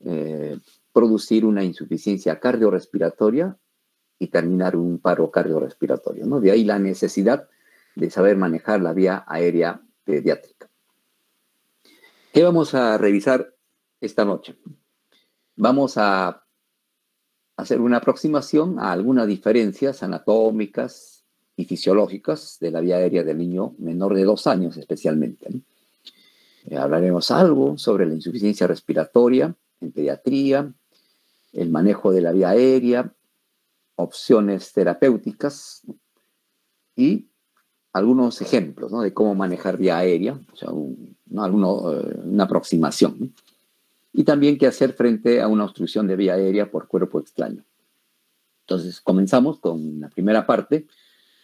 eh, producir una insuficiencia cardiorrespiratoria y terminar un paro cardiorrespiratorio, ¿no? De ahí la necesidad de saber manejar la vía aérea pediátrica. ¿Qué vamos a revisar esta noche? Vamos a hacer una aproximación a algunas diferencias anatómicas y fisiológicas de la vía aérea del niño menor de 2 años especialmente, ¿no? Hablaremos algo sobre la insuficiencia respiratoria en pediatría, el manejo de la vía aérea, opciones terapéuticas, ¿no? Y algunos ejemplos, ¿no?, de cómo manejar vía aérea, o sea, una aproximación, ¿no? Y también qué hacer frente a una obstrucción de vía aérea por cuerpo extraño. Entonces, comenzamos con la primera parte,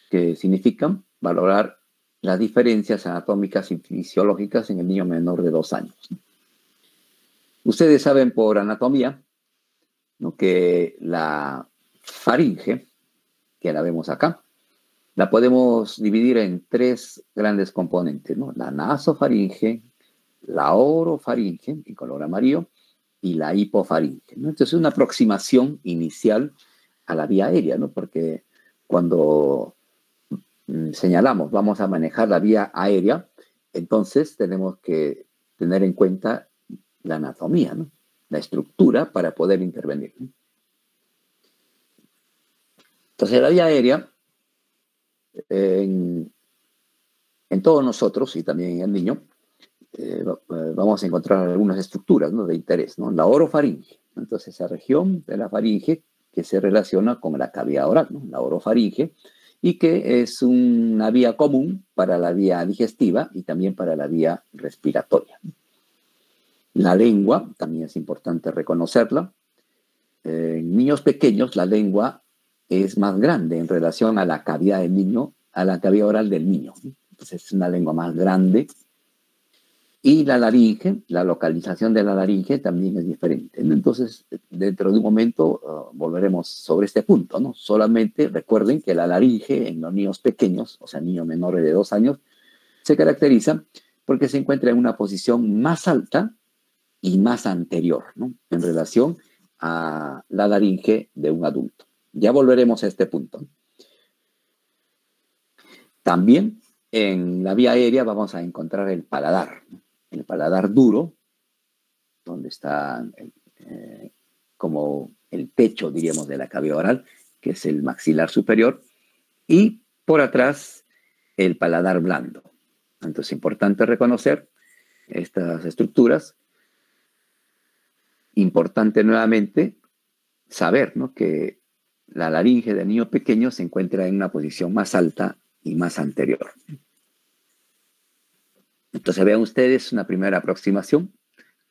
que significa valorar las diferencias anatómicas y fisiológicas en el niño menor de 2 años. Ustedes saben por anatomía, ¿no?, que la faringe, que la vemos acá, la podemos dividir en 3 grandes componentes, ¿no? La nasofaringe, la orofaringe, en color amarillo, y la hipofaringe, ¿no? Entonces, es una aproximación inicial a la vía aérea, ¿no? Porque cuando señalamos, vamos a manejar la vía aérea, entonces tenemos que tener en cuenta la anatomía, ¿no?, la estructura para poder intervenir, ¿no? Entonces, la vía aérea, en todos nosotros y también en el niño, vamos a encontrar algunas estructuras, ¿no?, de interés, ¿no? La orofaringe, entonces esa región de la faringe que se relaciona con la cavidad oral, ¿no?, la orofaringe, y que es una vía común para la vía digestiva y también para la vía respiratoria. La lengua, también es importante reconocerla. En niños pequeños, la lengua es más grande en relación a la cavidad del niño, a la cavidad oral del niño, ¿no? Entonces, es una lengua más grande. Y la laringe, la localización de la laringe también es diferente, ¿no? Entonces, dentro de un momento volveremos sobre este punto, ¿no? Solamente recuerden que la laringe en los niños pequeños, o sea, niños menores de 2 años, se caracteriza porque se encuentra en una posición más alta y más anterior, ¿no?, en relación a la laringe de un adulto. Ya volveremos a este punto. También en la vía aérea vamos a encontrar el paladar, ¿no?, el paladar duro, donde está como el techo, diríamos, de la cavidad oral, que es el maxilar superior, y por atrás el paladar blando. Entonces, es importante reconocer estas estructuras. Importante nuevamente saber, ¿no?, que la laringe del niño pequeño se encuentra en una posición más alta y más anterior. Entonces, vean ustedes una primera aproximación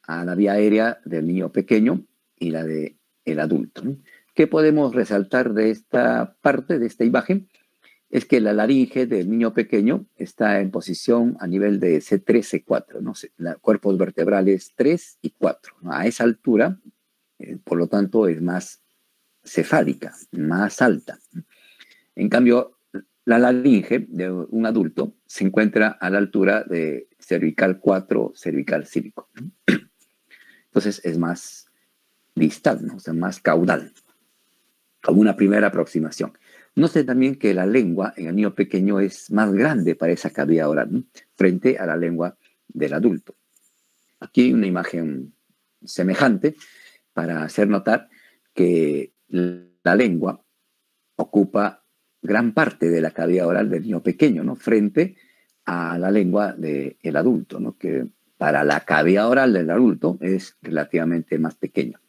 a la vía aérea del niño pequeño y la del adulto, ¿no? ¿Qué podemos resaltar de esta parte, de esta imagen? Es que la laringe del niño pequeño está en posición a nivel de C3, C4, ¿no? Cuerpos vertebrales 3 y 4, ¿no? A esa altura, por lo tanto, es más cefálica, más alta. En cambio, la laringe de un adulto se encuentra a la altura de cervical 4, cervical 5. Entonces, es más distal, ¿no?, o sea, más caudal, como una primera aproximación. Noten también que la lengua en el niño pequeño es más grande para esa cavidad oral, ¿no?, frente a la lengua del adulto. Aquí hay una imagen semejante para hacer notar que la lengua ocupa gran parte de la cavidad oral del niño pequeño, ¿no?, frente a la lengua del adulto, ¿no?, que para la cavidad oral del adulto es relativamente más pequeño.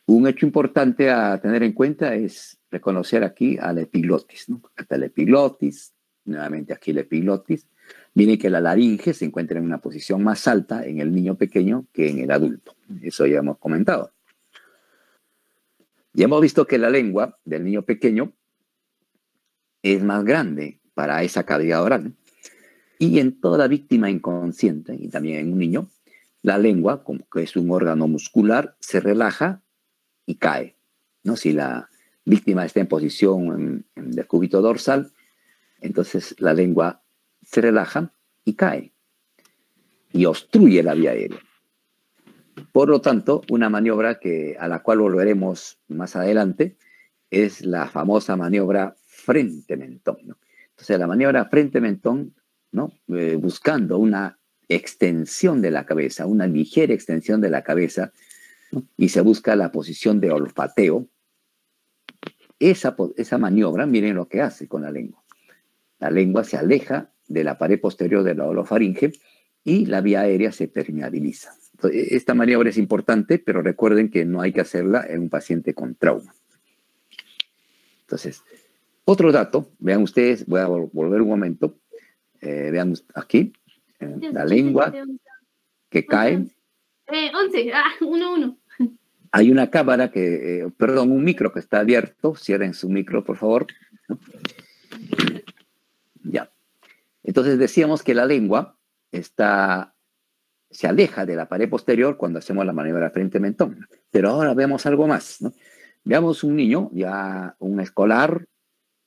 Un hecho importante a tener en cuenta es reconocer aquí a la epiglotis, ¿no? Hasta la epiglotis, nuevamente aquí la epiglotis. Miren que la laringe se encuentra en una posición más alta en el niño pequeño que en el adulto. Eso ya hemos comentado. Ya hemos visto que la lengua del niño pequeño es más grande para esa cavidad oral, ¿no? Y en toda víctima inconsciente, y también en un niño, la lengua, como que es un órgano muscular, se relaja y cae, ¿no? Si la víctima está en posición en decúbito dorsal, entonces la lengua se relaja y cae y obstruye la vía aérea. Por lo tanto, una maniobra a la cual volveremos más adelante es la famosa maniobra frente-mentón, ¿no? Entonces, la maniobra frente-mentón, ¿no? Buscando una extensión de la cabeza, una ligera extensión de la cabeza, ¿no? Y se busca la posición de olfateo. Esa maniobra, miren lo que hace con la lengua. La lengua se aleja de la pared posterior de la orofaringe y la vía aérea se permeabiliza. Entonces, esta maniobra es importante, pero recuerden que no hay que hacerla en un paciente con trauma. Entonces, otro dato, vean ustedes, voy a volver un momento, vean aquí, la lengua que cae. 11, 1-1. Hay una cámara perdón, un micro que está abierto, cierren su micro, por favor. Ya. Entonces decíamos que la lengua se aleja de la pared posterior cuando hacemos la maniobra frente-mentón. Pero ahora vemos algo más, ¿no? Veamos un niño, ya un escolar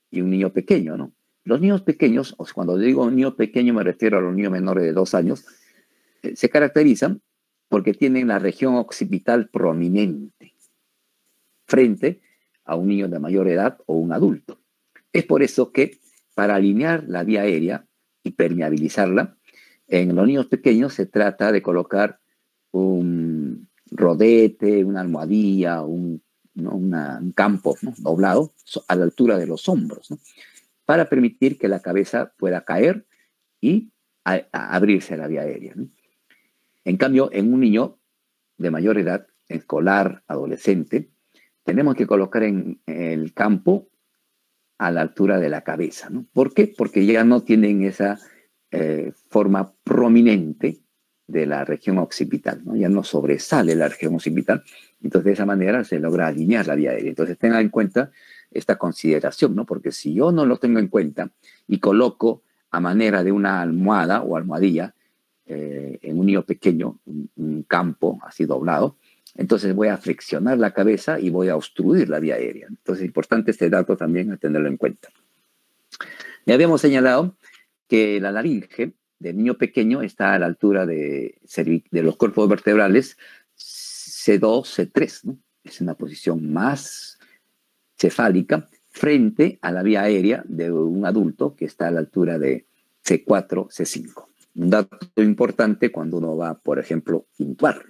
y un niño pequeño, ¿no? Los niños pequeños, o sea, cuando digo niño pequeño me refiero a los niños menores de 2 años, se caracterizan porque tienen la región occipital prominente frente a un niño de mayor edad o un adulto. Es por eso que para alinear la vía aérea y permeabilizarla, en los niños pequeños se trata de colocar un rodete, una almohadilla, un campo, ¿no? Doblado a la altura de los hombros, ¿no? Para permitir que la cabeza pueda caer y abrirse la vía aérea, ¿no? En cambio, en un niño de mayor edad, escolar, adolescente, tenemos que colocar en el campo a la altura de la cabeza, ¿no? ¿Por qué? Porque ya no tienen esa forma prominente de la región occipital, ¿no? Ya no sobresale la región occipital, entonces de esa manera se logra alinear la vía aérea. Entonces tengan en cuenta esta consideración, ¿no? Porque si yo no lo tengo en cuenta y coloco a manera de una almohada o almohadilla en un niño pequeño, un campo así doblado, entonces voy a flexionar la cabeza y voy a obstruir la vía aérea. Entonces es importante este dato también a tenerlo en cuenta. Ya habíamos señalado que la laringe del niño pequeño está a la altura de los cuerpos vertebrales C2, C3, ¿no? Es una posición más cefálica frente a la vía aérea de un adulto que está a la altura de C4, C5. Un dato importante cuando uno va, por ejemplo, a intubar.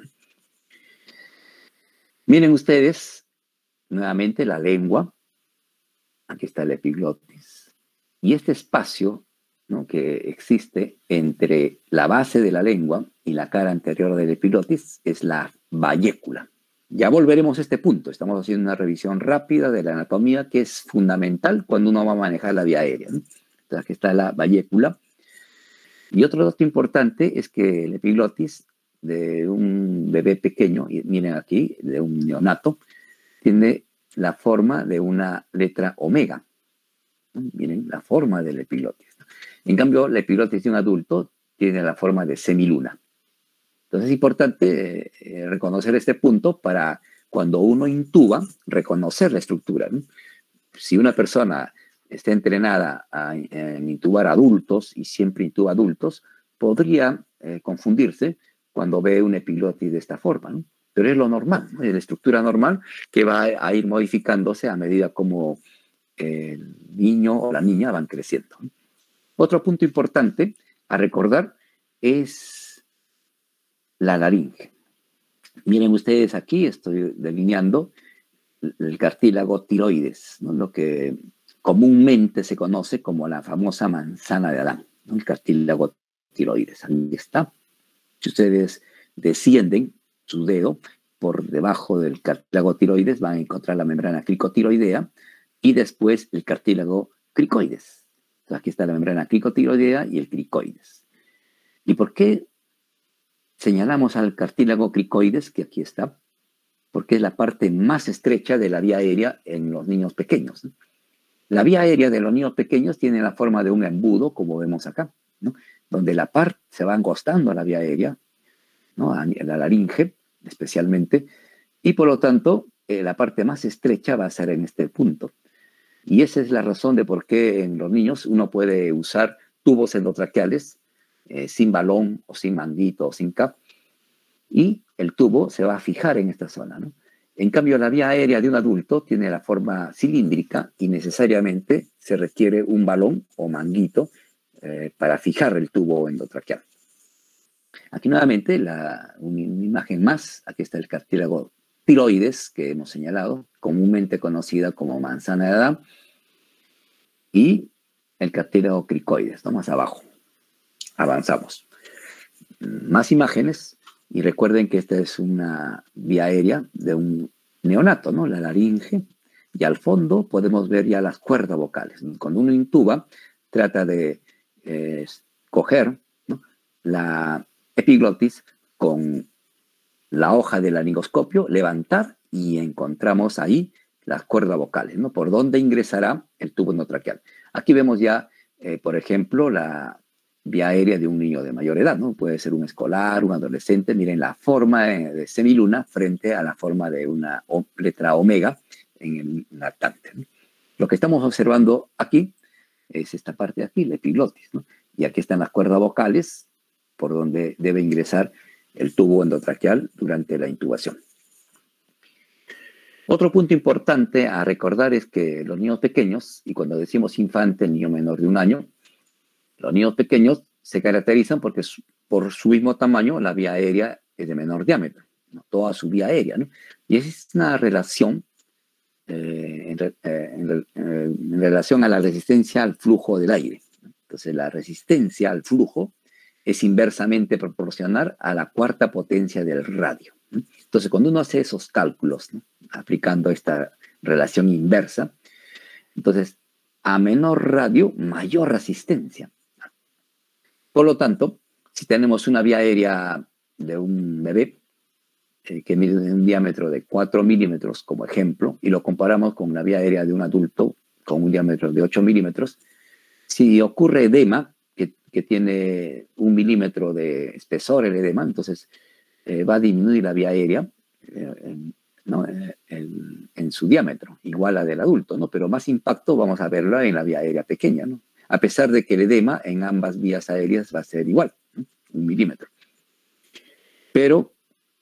Miren ustedes, nuevamente la lengua, aquí está el epiglotis, y este espacio, ¿no?, que existe entre la base de la lengua y la cara anterior del epiglotis es la bayécula. Ya volveremos a este punto, estamos haciendo una revisión rápida de la anatomía que es fundamental cuando uno va a manejar la vía aérea, ¿no? Entonces aquí está la bayécula. Y otro dato importante es que el epiglotis de un bebé pequeño, y miren aquí, de un neonato, tiene la forma de una letra omega. Miren la forma del epiglotis. En cambio, la epiglotis de un adulto tiene la forma de semiluna. Entonces es importante reconocer este punto para cuando uno intuba, reconocer la estructura, ¿no? Si una persona está entrenada en intubar adultos y siempre intuba adultos, podría confundirse cuando ve un epiglotis de esta forma, ¿no? Pero es lo normal, ¿no? Es la estructura normal que va a ir modificándose a medida como el niño o la niña van creciendo. Otro punto importante a recordar es la laringe. Miren ustedes aquí, estoy delineando el cartílago tiroides, ¿no? Lo que comúnmente se conoce como la famosa manzana de Adán, ¿no? El cartílago tiroides. Ahí está. Si ustedes descienden su dedo por debajo del cartílago tiroides, van a encontrar la membrana cricotiroidea y después el cartílago cricoides. Entonces, aquí está la membrana cricotiroidea y el cricoides. ¿Y por qué señalamos al cartílago cricoides, que aquí está? Porque es la parte más estrecha de la vía aérea en los niños pequeños, ¿no? La vía aérea de los niños pequeños tiene la forma de un embudo, como vemos acá, ¿no? Donde la parte se va angostando a la vía aérea, ¿no? A la laringe, especialmente, y por lo tanto, la parte más estrecha va a ser en este punto. Y esa es la razón de por qué en los niños uno puede usar tubos endotraqueales sin balón o sin manguito o sin cap, y el tubo se va a fijar en esta zona, ¿no? En cambio, la vía aérea de un adulto tiene la forma cilíndrica y necesariamente se requiere un balón o manguito para fijar el tubo endotraqueal. Aquí nuevamente una imagen más. Aquí está el cartílago tiroides que hemos señalado, comúnmente conocida como manzana de Adán, y el cartílago cricoides, ¿no? Más abajo. Avanzamos. Más imágenes, y recuerden que esta es una vía aérea de un neonato, ¿no? La laringe, y al fondo podemos ver ya las cuerdas vocales. Cuando uno intuba, trata de coger, ¿no?, la epiglotis con la hoja del laringoscopio, levantar y encontramos ahí las cuerdas vocales, ¿no?, por donde ingresará el tubo endotraqueal. Aquí vemos ya, por ejemplo, la vía aérea de un niño de mayor edad, ¿no? Puede ser un escolar, un adolescente. Miren la forma de semiluna frente a la forma de una letra omega en el lactante, ¿no? Lo que estamos observando aquí es esta parte de aquí, la epiglotis, ¿no? Y aquí están las cuerdas vocales por donde debe ingresar el tubo endotraqueal durante la intubación. Otro punto importante a recordar es que los niños pequeños, y cuando decimos infante, el niño menor de 1 año, los niños pequeños se caracterizan porque por su mismo tamaño la vía aérea es de menor diámetro, ¿no? Toda su vía aérea, ¿no? Y es una relación en relación a la resistencia al flujo del aire. Entonces, la resistencia al flujo es inversamente proporcional a la cuarta potencia del radio. Entonces, cuando uno hace esos cálculos, ¿no?, aplicando esta relación inversa, entonces, a menor radio, mayor resistencia. Por lo tanto, si tenemos una vía aérea de un bebé que mide un diámetro de 4 milímetros como ejemplo, y lo comparamos con la vía aérea de un adulto con un diámetro de 8 milímetros, si ocurre edema, que tiene 1 milímetro de espesor el edema, entonces va a disminuir la vía aérea ¿no?, en su diámetro, igual a la del adulto, ¿no? Pero más impacto vamos a verlo en la vía aérea pequeña, ¿no?, a pesar de que el edema en ambas vías aéreas va a ser igual, ¿no?, 1 milímetro. Pero,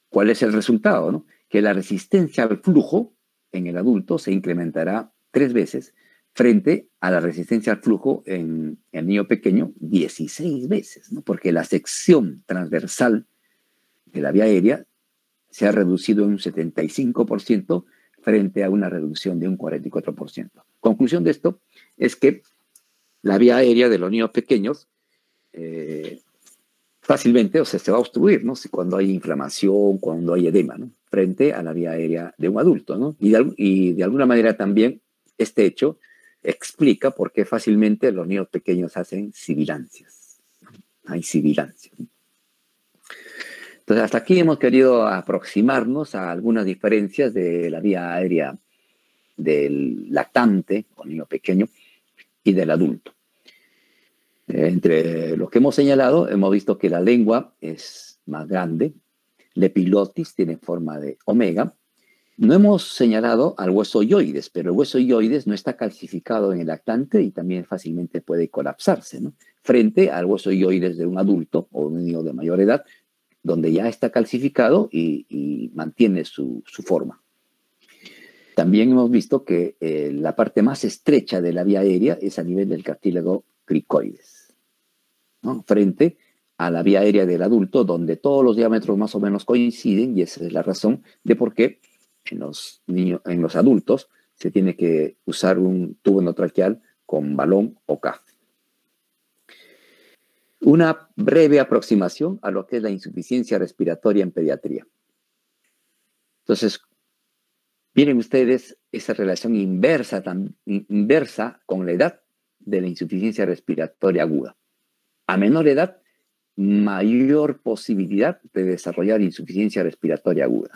¿cuál es el resultado, no? Que la resistencia al flujo en el adulto se incrementará 3 veces frente a la resistencia al flujo en el niño pequeño 16 veces, ¿no? Porque la sección transversal de la vía aérea se ha reducido en un 75% frente a una reducción de un 44%. Conclusión de esto es que la vía aérea de los niños pequeños fácilmente, o sea, se va a obstruir, ¿no?, cuando hay inflamación, cuando hay edema, ¿no?, frente a la vía aérea de un adulto, ¿no? Y de alguna manera también este hecho explica por qué fácilmente los niños pequeños hacen sibilancias, ¿no? Hay sibilancias. Entonces, hasta aquí hemos querido aproximarnos a algunas diferencias de la vía aérea del lactante o niño pequeño y del adulto. Entre lo que hemos señalado, hemos visto que la lengua es más grande, la epiglotis tiene forma de omega. No hemos señalado al hueso hyoides, pero el hueso hyoides no está calcificado en el lactante y también fácilmente puede colapsarse, ¿no?, frente al hueso hyoides de un adulto o un niño de mayor edad, donde ya está calcificado y mantiene su forma. También hemos visto que la parte más estrecha de la vía aérea es a nivel del cartílago cricoides, ¿no?, frente a la vía aérea del adulto, donde todos los diámetros más o menos coinciden, y esa es la razón de por qué en los adultos se tiene que usar un tubo endotraqueal con balón o CAF. Una breve aproximación a lo que es la insuficiencia respiratoria en pediatría. Entonces, miren ustedes esa relación inversa con la edad de la insuficiencia respiratoria aguda. A menor edad, mayor posibilidad de desarrollar insuficiencia respiratoria aguda.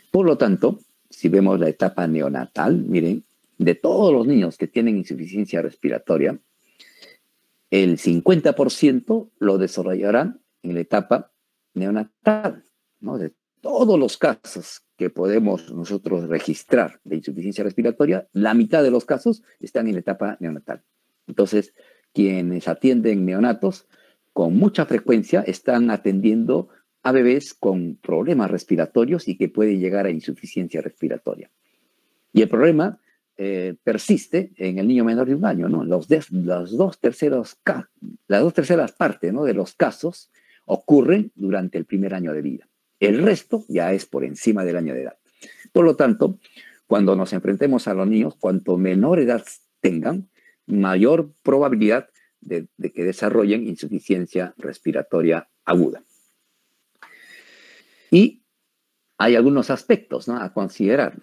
Por lo tanto, si vemos la etapa neonatal, miren, de todos los niños que tienen insuficiencia respiratoria, el 50% lo desarrollarán en la etapa neonatal, ¿no? De todos los casos que podemos nosotros registrar de insuficiencia respiratoria, la mitad de los casos están en la etapa neonatal. Entonces, quienes atienden neonatos con mucha frecuencia están atendiendo a bebés con problemas respiratorios y que pueden llegar a insuficiencia respiratoria. Y el problema persiste en el niño menor de 1 año, ¿no? Las dos terceras partes, ¿no?, de los casos ocurren durante el primer año de vida. El resto ya es por encima del año de edad. Por lo tanto, cuando nos enfrentemos a los niños, cuanto menor edad tengan, mayor probabilidad de que desarrollen insuficiencia respiratoria aguda. Y hay algunos aspectos, ¿no?, a considerar,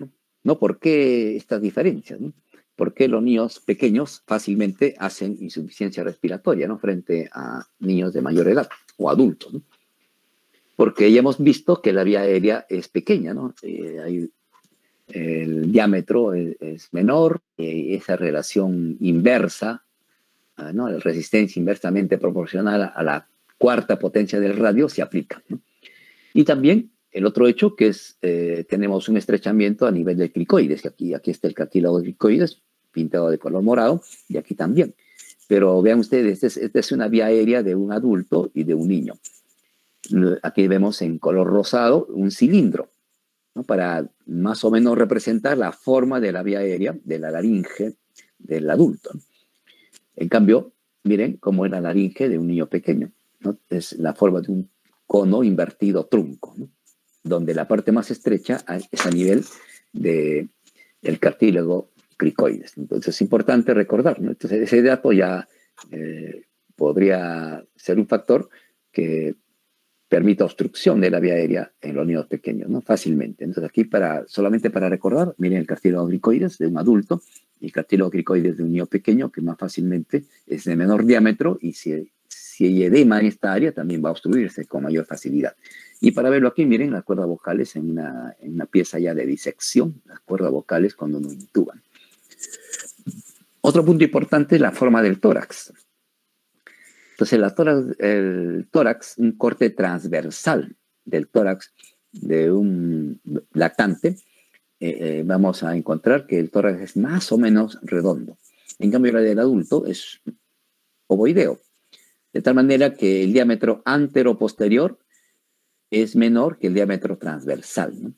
¿no? ¿Por qué estas diferencias, ¿no? ¿Por qué los niños pequeños fácilmente hacen insuficiencia respiratoria, ¿no?, frente a niños de mayor edad o adultos, ¿no? Porque ya hemos visto que la vía aérea es pequeña, ¿no? El diámetro es menor, esa relación inversa, ¿no?, la resistencia inversamente proporcional a la cuarta potencia del radio se aplica, ¿no? Y también el otro hecho que es, tenemos un estrechamiento a nivel del cricoides, que aquí está el cartílago del cricoides pintado de color morado, y aquí también. Pero vean ustedes, esta es una vía aérea de un adulto y de un niño. Aquí vemos en color rosado un cilindro, ¿no?, para más o menos representar la forma de la vía aérea de la laringe del adulto. En cambio, miren cómo es la laringe de un niño pequeño, ¿no? Es la forma de un cono invertido trunco, ¿no?, donde la parte más estrecha es a nivel del cartílago cricoides. Entonces es importante recordar, ¿no? Entonces ese dato ya podría ser un factor que permite obstrucción de la vía aérea en los niños pequeños, ¿no?, fácilmente. Entonces aquí solamente para recordar, miren el cartílago cricoides de un adulto y el cartílago cricoides de un niño pequeño, que más fácilmente es de menor diámetro, y si hay edema en esta área también va a obstruirse con mayor facilidad. Y para verlo aquí, miren las cuerdas vocales en una pieza ya de disección, las cuerdas vocales cuando nos intuban. Otro punto importante es la forma del tórax. Entonces, el tórax, un corte transversal del tórax de un lactante, vamos a encontrar que el tórax es más o menos redondo. En cambio, la del adulto es ovoideo, de tal manera que el diámetro antero-posterior es menor que el diámetro transversal, ¿no?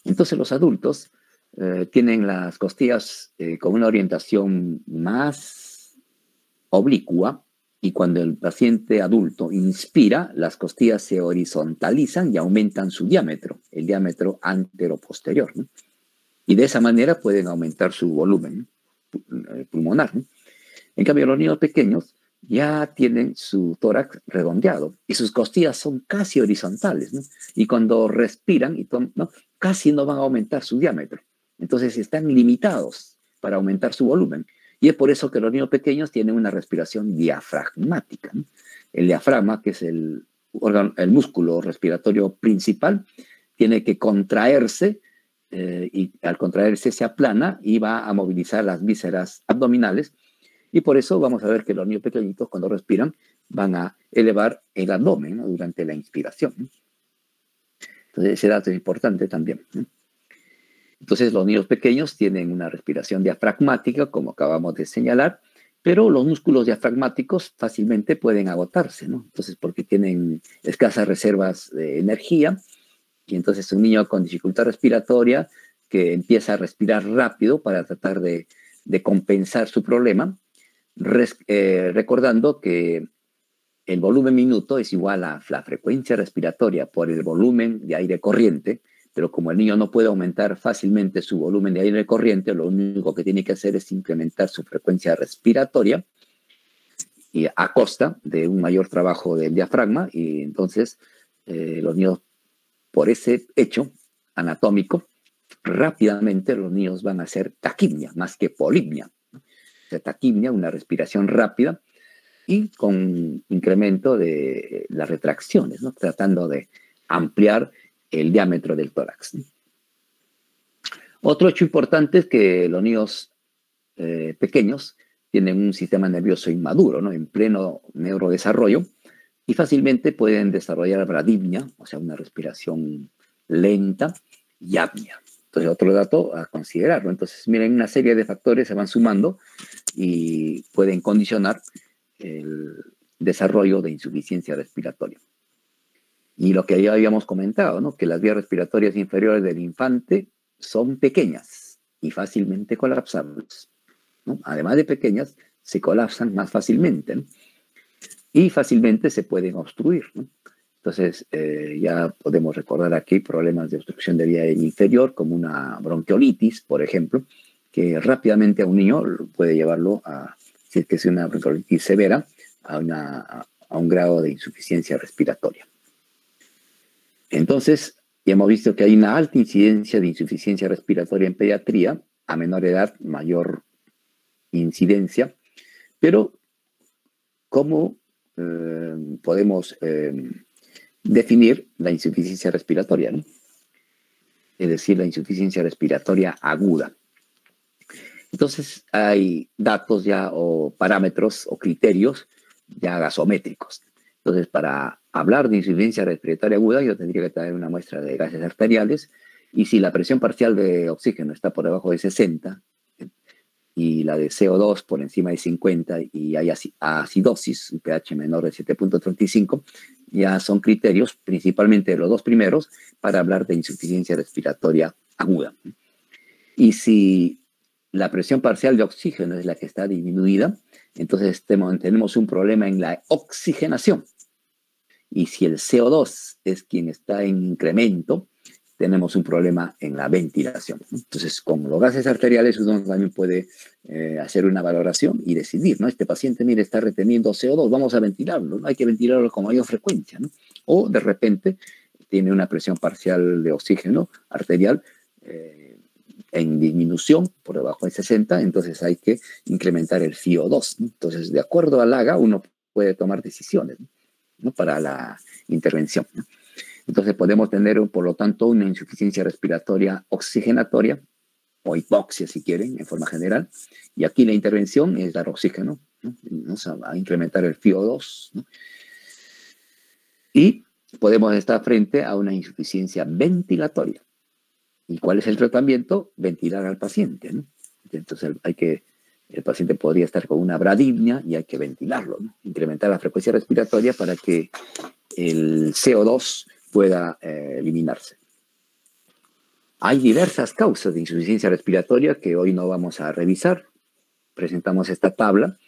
Entonces, los adultos tienen las costillas con una orientación más oblicua, y cuando el paciente adulto inspira, las costillas se horizontalizan y aumentan su diámetro, el diámetro antero-posterior, ¿no? Y de esa manera pueden aumentar su volumen pulmonar, ¿no? En cambio, los niños pequeños ya tienen su tórax redondeado y sus costillas son casi horizontales, ¿no? Y cuando respiran, ¿no?, casi no van a aumentar su diámetro. Entonces están limitados para aumentar su volumen. Y es por eso que los niños pequeños tienen una respiración diafragmática, ¿no? El diafragma, que es el músculo respiratorio principal, tiene que contraerse, y al contraerse se aplana y va a movilizar las vísceras abdominales. Y por eso vamos a ver que los niños pequeñitos, cuando respiran, van a elevar el abdomen, ¿no?, durante la inspiración, ¿no? Entonces ese dato es importante también, ¿no? Entonces los niños pequeños tienen una respiración diafragmática, como acabamos de señalar, pero los músculos diafragmáticos fácilmente pueden agotarse, ¿no? Entonces, porque tienen escasas reservas de energía, y entonces un niño con dificultad respiratoria que empieza a respirar rápido para tratar de compensar su problema, recordando que el volumen minuto es igual a la frecuencia respiratoria por el volumen de aire corriente, pero como el niño no puede aumentar fácilmente su volumen de aire corriente, lo único que tiene que hacer es incrementar su frecuencia respiratoria, y a costa de un mayor trabajo del diafragma. Y entonces los niños, por ese hecho anatómico, rápidamente los niños van a hacer taquipnia más que polipnia, ¿no? O sea, taquipnia, una respiración rápida y con incremento de las retracciones, ¿no?, tratando de ampliar el diámetro del tórax, ¿no? Otro hecho importante es que los niños pequeños tienen un sistema nervioso inmaduro, ¿no?, en pleno neurodesarrollo, y fácilmente pueden desarrollar bradipnia, o sea, una respiración lenta, y apnea. Entonces, otro dato a considerar, ¿no? Entonces, miren, una serie de factores se van sumando y pueden condicionar el desarrollo de insuficiencia respiratoria. Y lo que ya habíamos comentado, ¿no? Que las vías respiratorias inferiores del infante son pequeñas y fácilmente colapsables, ¿no? Además de pequeñas, se colapsan más fácilmente, ¿no? Y fácilmente se pueden obstruir, ¿no? Entonces, ya podemos recordar aquí problemas de obstrucción de vía aérea inferior, como una bronquiolitis, por ejemplo, que rápidamente a un niño puede llevarlo a, si es que es una bronquiolitis severa, a un grado de insuficiencia respiratoria. Entonces, ya hemos visto que hay una alta incidencia de insuficiencia respiratoria en pediatría, a menor edad, mayor incidencia, pero ¿cómo podemos definir la insuficiencia respiratoria, ¿no? Es decir, la insuficiencia respiratoria aguda? Entonces, hay datos ya o parámetros o criterios ya gasométricos. Entonces, para hablar de insuficiencia respiratoria aguda, yo tendría que tener una muestra de gases arteriales, y si la presión parcial de oxígeno está por debajo de 60 y la de CO2 por encima de 50 y hay acidosis, un pH menor de 7.35, ya son criterios, principalmente los dos primeros, para hablar de insuficiencia respiratoria aguda. Y si la presión parcial de oxígeno es la que está disminuida, entonces tenemos un problema en la oxigenación. Y si el CO2 es quien está en incremento, tenemos un problema en la ventilación. Entonces, con los gases arteriales uno también puede hacer una valoración y decidir, ¿no? Este paciente, mire, está reteniendo CO2, vamos a ventilarlo, ¿no? Hay que ventilarlo con mayor frecuencia, ¿no? O de repente tiene una presión parcial de oxígeno arterial en disminución por debajo de 60, entonces hay que incrementar el FiO2, ¿no? Entonces, de acuerdo al AGA, uno puede tomar decisiones, ¿no? Para la intervención, ¿no? Entonces podemos tener, por lo tanto, una insuficiencia respiratoria oxigenatoria o hipoxia, si quieren, en forma general. Y aquí la intervención es dar oxígeno, ¿no? Vamos a incrementar el FiO2, ¿no? Y podemos estar frente a una insuficiencia ventilatoria. ¿Y cuál es el tratamiento? Ventilar al paciente, ¿no? Entonces el paciente podría estar con una bradipnia y hay que ventilarlo, ¿no? Incrementar la frecuencia respiratoria para que el CO2 pueda eliminarse. Hay diversas causas de insuficiencia respiratoria que hoy no vamos a revisar. Presentamos esta tabla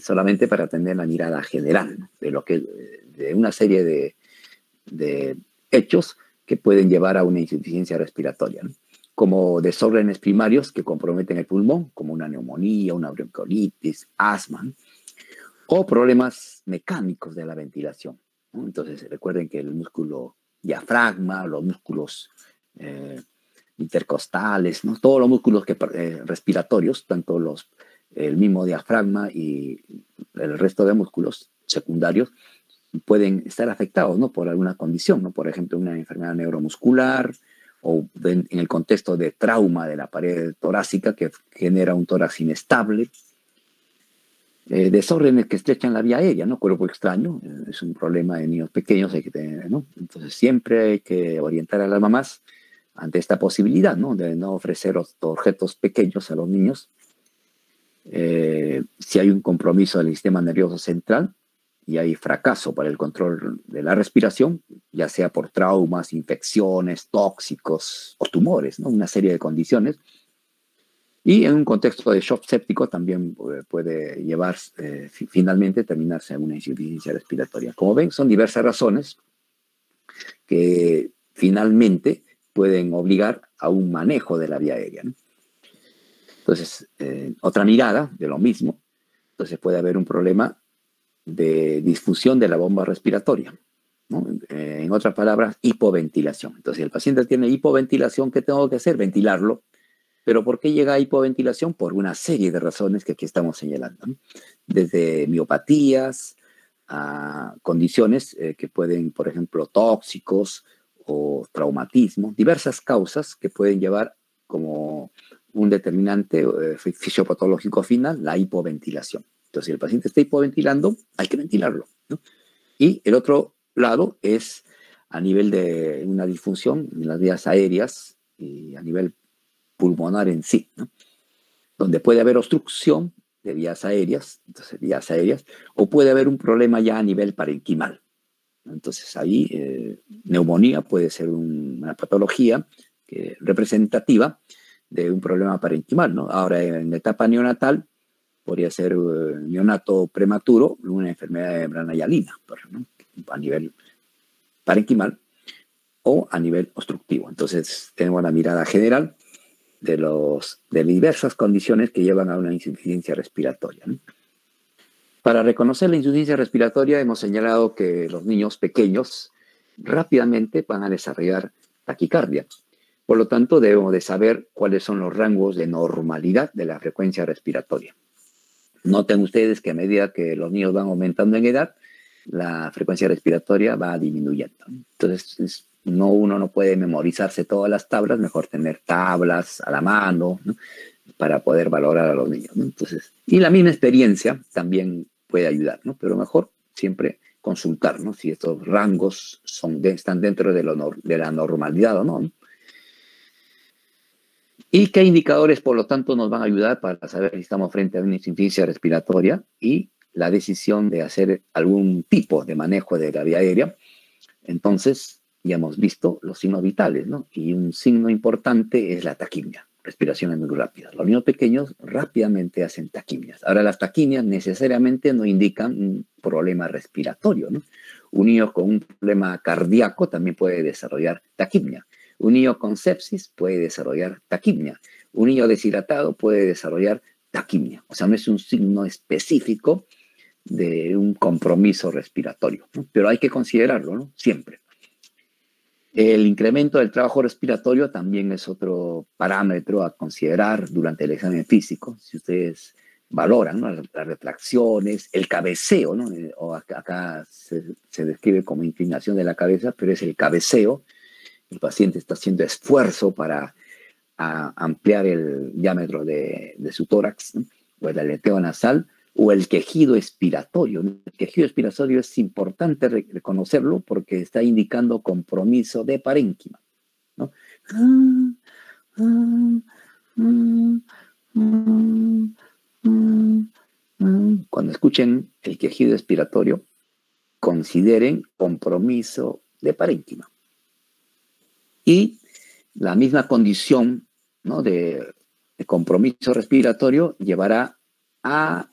solamente para tener la mirada general, ¿no? De una serie de hechos que pueden llevar a una insuficiencia respiratoria, ¿no? Como desórdenes primarios que comprometen el pulmón, como una neumonía, una bronquiolitis, asma, ¿no? O problemas mecánicos de la ventilación, ¿no? Entonces, recuerden que el músculo diafragma, los músculos intercostales, ¿no? Todos los músculos respiratorios, tanto el mismo diafragma y el resto de músculos secundarios, pueden estar afectados, ¿no? Por alguna condición, ¿no? Por ejemplo, una enfermedad neuromuscular o en el contexto de trauma de la pared torácica que genera un tórax inestable. Desórdenes que estrechan la vía aérea, ¿no? Cuerpo extraño, es un problema de niños pequeños, hay que tener, ¿no? Entonces siempre hay que orientar a las mamás ante esta posibilidad, ¿no? De no ofrecer objetos pequeños a los niños. Si hay un compromiso del sistema nervioso central y hay fracaso para el control de la respiración, ya sea por traumas, infecciones, tóxicos o tumores, ¿no? Una serie de condiciones. Y en un contexto de shock séptico también puede llevar, finalmente, terminarse en una insuficiencia respiratoria. Como ven, son diversas razones que finalmente pueden obligar a un manejo de la vía aérea, ¿no? Entonces, otra mirada de lo mismo, entonces puede haber un problema de disfunción de la bomba respiratoria, ¿no? En otras palabras, hipoventilación. Entonces, si el paciente tiene hipoventilación, ¿qué tengo que hacer? Ventilarlo. ¿Pero por qué llega a hipoventilación? Por una serie de razones que aquí estamos señalando, ¿no? Desde miopatías a condiciones que pueden, por ejemplo, tóxicos o traumatismo, diversas causas que pueden llevar como un determinante fisiopatológico final la hipoventilación. Entonces, si el paciente está hipoventilando, hay que ventilarlo, ¿no? Y el otro lado es a nivel de una disfunción en las vías aéreas y a nivel pulmonar en sí, ¿no? Donde puede haber obstrucción de vías aéreas, entonces vías aéreas, o puede haber un problema ya a nivel parenquimal, Entonces ahí neumonía puede ser una patología representativa de un problema parenquimal, ¿no? Ahora, en la etapa neonatal, podría ser neonato prematuro, una enfermedad de membrana hialina, ¿no? A nivel parenquimal o a nivel obstructivo. Entonces, tenemos la mirada general de diversas condiciones que llevan a una insuficiencia respiratoria, ¿no? Para reconocer la insuficiencia respiratoria, hemos señalado que los niños pequeños rápidamente van a desarrollar taquicardia. Por lo tanto, debemos de saber cuáles son los rangos de normalidad de la frecuencia respiratoria. Noten ustedes que a medida que los niños van aumentando en edad, la frecuencia respiratoria va disminuyendo. Entonces, uno no puede memorizarse todas las tablas, mejor tener tablas a la mano, ¿no? Para poder valorar a los niños, ¿no? Entonces, y la misma experiencia también puede ayudar, ¿no? Pero mejor siempre consultar, ¿no? Si estos rangos están dentro de la normalidad o no, ¿no? ¿Y qué indicadores, por lo tanto, nos van a ayudar para saber si estamos frente a una insuficiencia respiratoria y la decisión de hacer algún tipo de manejo de la vía aérea? Entonces, ya hemos visto los signos vitales, ¿no? Y un signo importante es la taquimia, respiraciones muy rápidas. Los niños pequeños rápidamente hacen taquimias. Ahora, las taquimias necesariamente no indican un problema respiratorio, ¿no? Un niño con un problema cardíaco también puede desarrollar taquimia. Un niño con sepsis puede desarrollar taquimia. Un niño deshidratado puede desarrollar taquimia. O sea, no es un signo específico de un compromiso respiratorio, ¿no? Pero hay que considerarlo, ¿no? Siempre. El incremento del trabajo respiratorio también es otro parámetro a considerar durante el examen físico. Si ustedes valoran, ¿no?, las retracciones, el cabeceo, ¿no? O acá se describe como inclinación de la cabeza, pero es el cabeceo. El paciente está haciendo esfuerzo para ampliar el diámetro de su tórax, ¿no? O el aleteo nasal, o el quejido expiratorio, ¿no? El quejido expiratorio es importante reconocerlo porque está indicando compromiso de parénquima, ¿no? Cuando escuchen el quejido expiratorio, consideren compromiso de parénquima. Y la misma condición, ¿no?, de compromiso respiratorio llevará a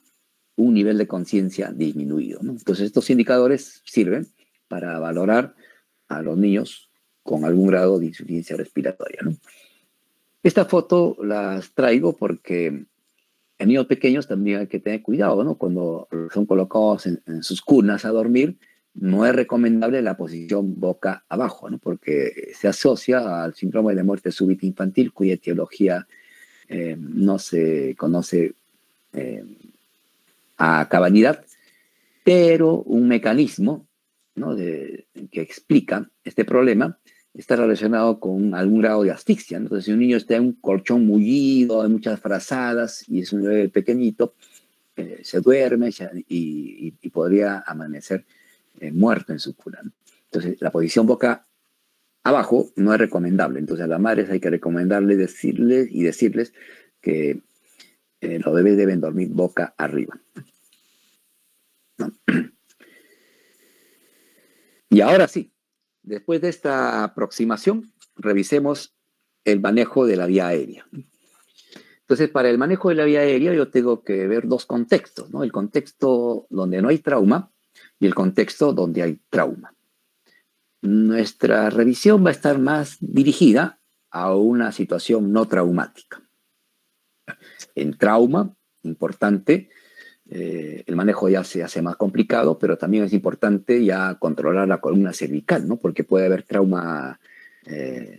un nivel de conciencia disminuido, ¿no? Entonces, estos indicadores sirven para valorar a los niños con algún grado de insuficiencia respiratoria, ¿no? Esta foto las traigo porque en niños pequeños también hay que tener cuidado, ¿no? Cuando son colocados en sus cunas a dormir, no es recomendable la posición boca abajo, ¿no? Porque se asocia al síndrome de muerte súbita infantil, cuya etiología no se conoce a cabalidad, pero un mecanismo, ¿no?, que explica este problema está relacionado con algún grado de asfixia, ¿no? Entonces, si un niño está en un colchón mullido, en muchas frazadas, y es un bebé pequeñito, se duerme y podría amanecer muerto en su cuna, ¿no? Entonces, la posición boca abajo no es recomendable. Entonces, a las madres hay que recomendarles, decirles que los bebés deben dormir boca arriba, ¿no? Y ahora sí, después de esta aproximación, revisemos el manejo de la vía aérea. Entonces, para el manejo de la vía aérea yo tengo que ver dos contextos, ¿no? El contexto donde no hay trauma y el contexto donde hay trauma. Nuestra revisión va a estar más dirigida a una situación no traumática. En trauma, importante, el manejo ya se hace más complicado, pero también es importante ya controlar la columna cervical, ¿no? Porque puede haber trauma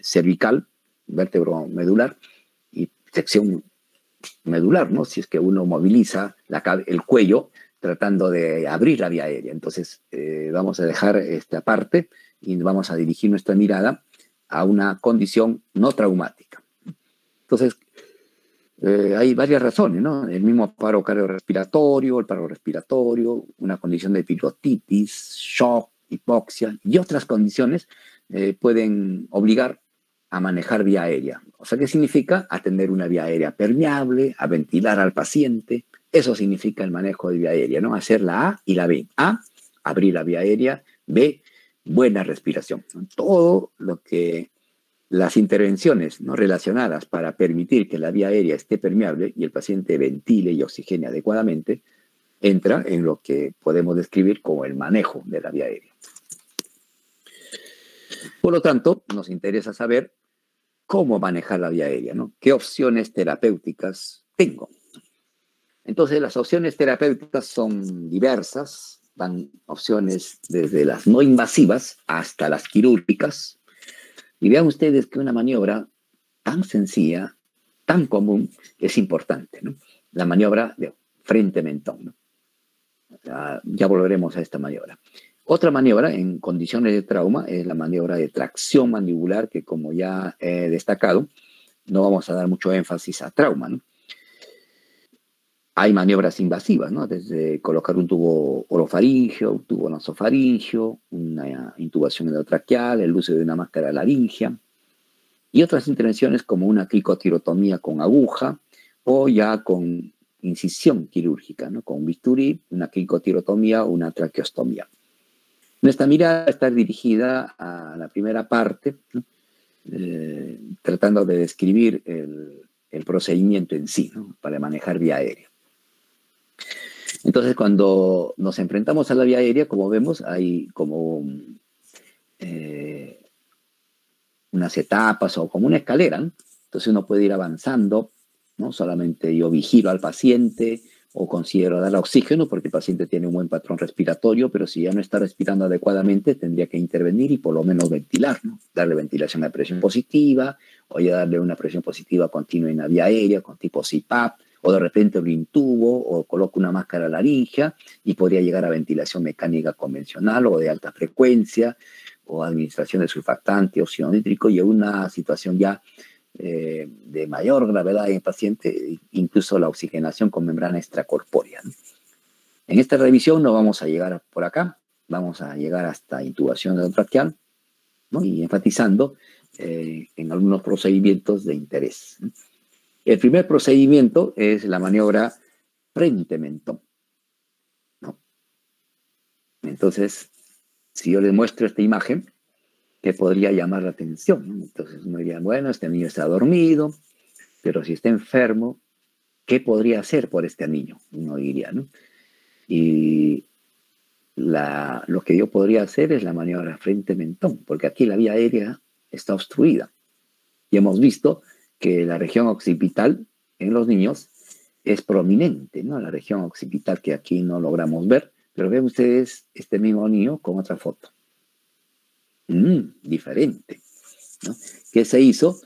cervical, vértebro medular y sección medular, ¿no? Si es que uno moviliza el cuello tratando de abrir la vía aérea. Entonces, vamos a dejar esta parte y vamos a dirigir nuestra mirada a una condición no traumática. Entonces, hay varias razones, ¿no? El mismo paro cardiorrespiratorio, el paro respiratorio, una condición de epiglottitis, shock, hipoxia y otras condiciones pueden obligar a manejar vía aérea. O sea, ¿qué significa? A tener una vía aérea permeable, a ventilar al paciente. Eso significa el manejo de vía aérea, ¿no? Hacer la A y la B. A, abrir la vía aérea. B, buena respiración, ¿no? Todo lo que las intervenciones, ¿no?, relacionadas para permitir que la vía aérea esté permeable y el paciente ventile y oxigene adecuadamente, entra en lo que podemos describir como el manejo de la vía aérea. Por lo tanto, nos interesa saber cómo manejar la vía aérea, ¿no? ¿Qué opciones terapéuticas tengo? Entonces, las opciones terapéuticas son diversas, van opciones desde las no invasivas hasta las quirúrgicas. Y vean ustedes que una maniobra tan sencilla, tan común, es importante, ¿no? La maniobra de frente-mentón, ¿no? Ya volveremos a esta maniobra. Otra maniobra en condiciones de trauma es la maniobra de tracción mandibular, que como ya he destacado, no vamos a dar mucho énfasis a trauma, ¿no? Hay maniobras invasivas, ¿no? Desde colocar un tubo orofaringeo, un tubo nasofaringeo, una intubación endotraqueal, el uso de una máscara laringea, y otras intervenciones como una cricotirotomía con aguja o ya con incisión quirúrgica, ¿no? Con bisturí, una cricotirotomía o una traqueostomía. Nuestra mirada está dirigida a la primera parte, ¿no? Tratando de describir el procedimiento en sí, ¿no?, para manejar vía aérea. Entonces, cuando nos enfrentamos a la vía aérea, como vemos, hay como unas etapas o como una escalera, ¿no? Entonces uno puede ir avanzando, ¿no? Solamente yo vigilo al paciente o considero dar oxígeno porque el paciente tiene un buen patrón respiratorio, pero si ya no está respirando adecuadamente, tendría que intervenir y por lo menos ventilar, ¿no? Darle ventilación a presión positiva o ya darle una presión positiva continua en la vía aérea con tipo CPAP, o de repente lo intubo o coloco una máscara laringea y podría llegar a ventilación mecánica convencional o de alta frecuencia o administración de surfactante, óxido nítrico y una situación ya de mayor gravedad en el paciente, incluso la oxigenación con membrana extracorpórea, ¿no? En esta revisión no vamos a llegar por acá, vamos a llegar hasta intubación endotraqueal, ¿no? Y enfatizando en algunos procedimientos de interés, ¿no? El primer procedimiento es la maniobra frente-mentón, ¿no? Entonces, si yo les muestro esta imagen, que podría llamar la atención, ¿no? Entonces uno diría, bueno, este niño está dormido, pero si está enfermo, ¿qué podría hacer por este niño? Uno diría, ¿no? Y lo que yo podría hacer es la maniobra frente-mentón, porque aquí la vía aérea está obstruida. Y hemos visto que la región occipital en los niños es prominente, ¿no? La región occipital que aquí no logramos ver, pero ven ustedes este mismo niño con otra foto. Diferente, ¿no? ¿Qué se hizo?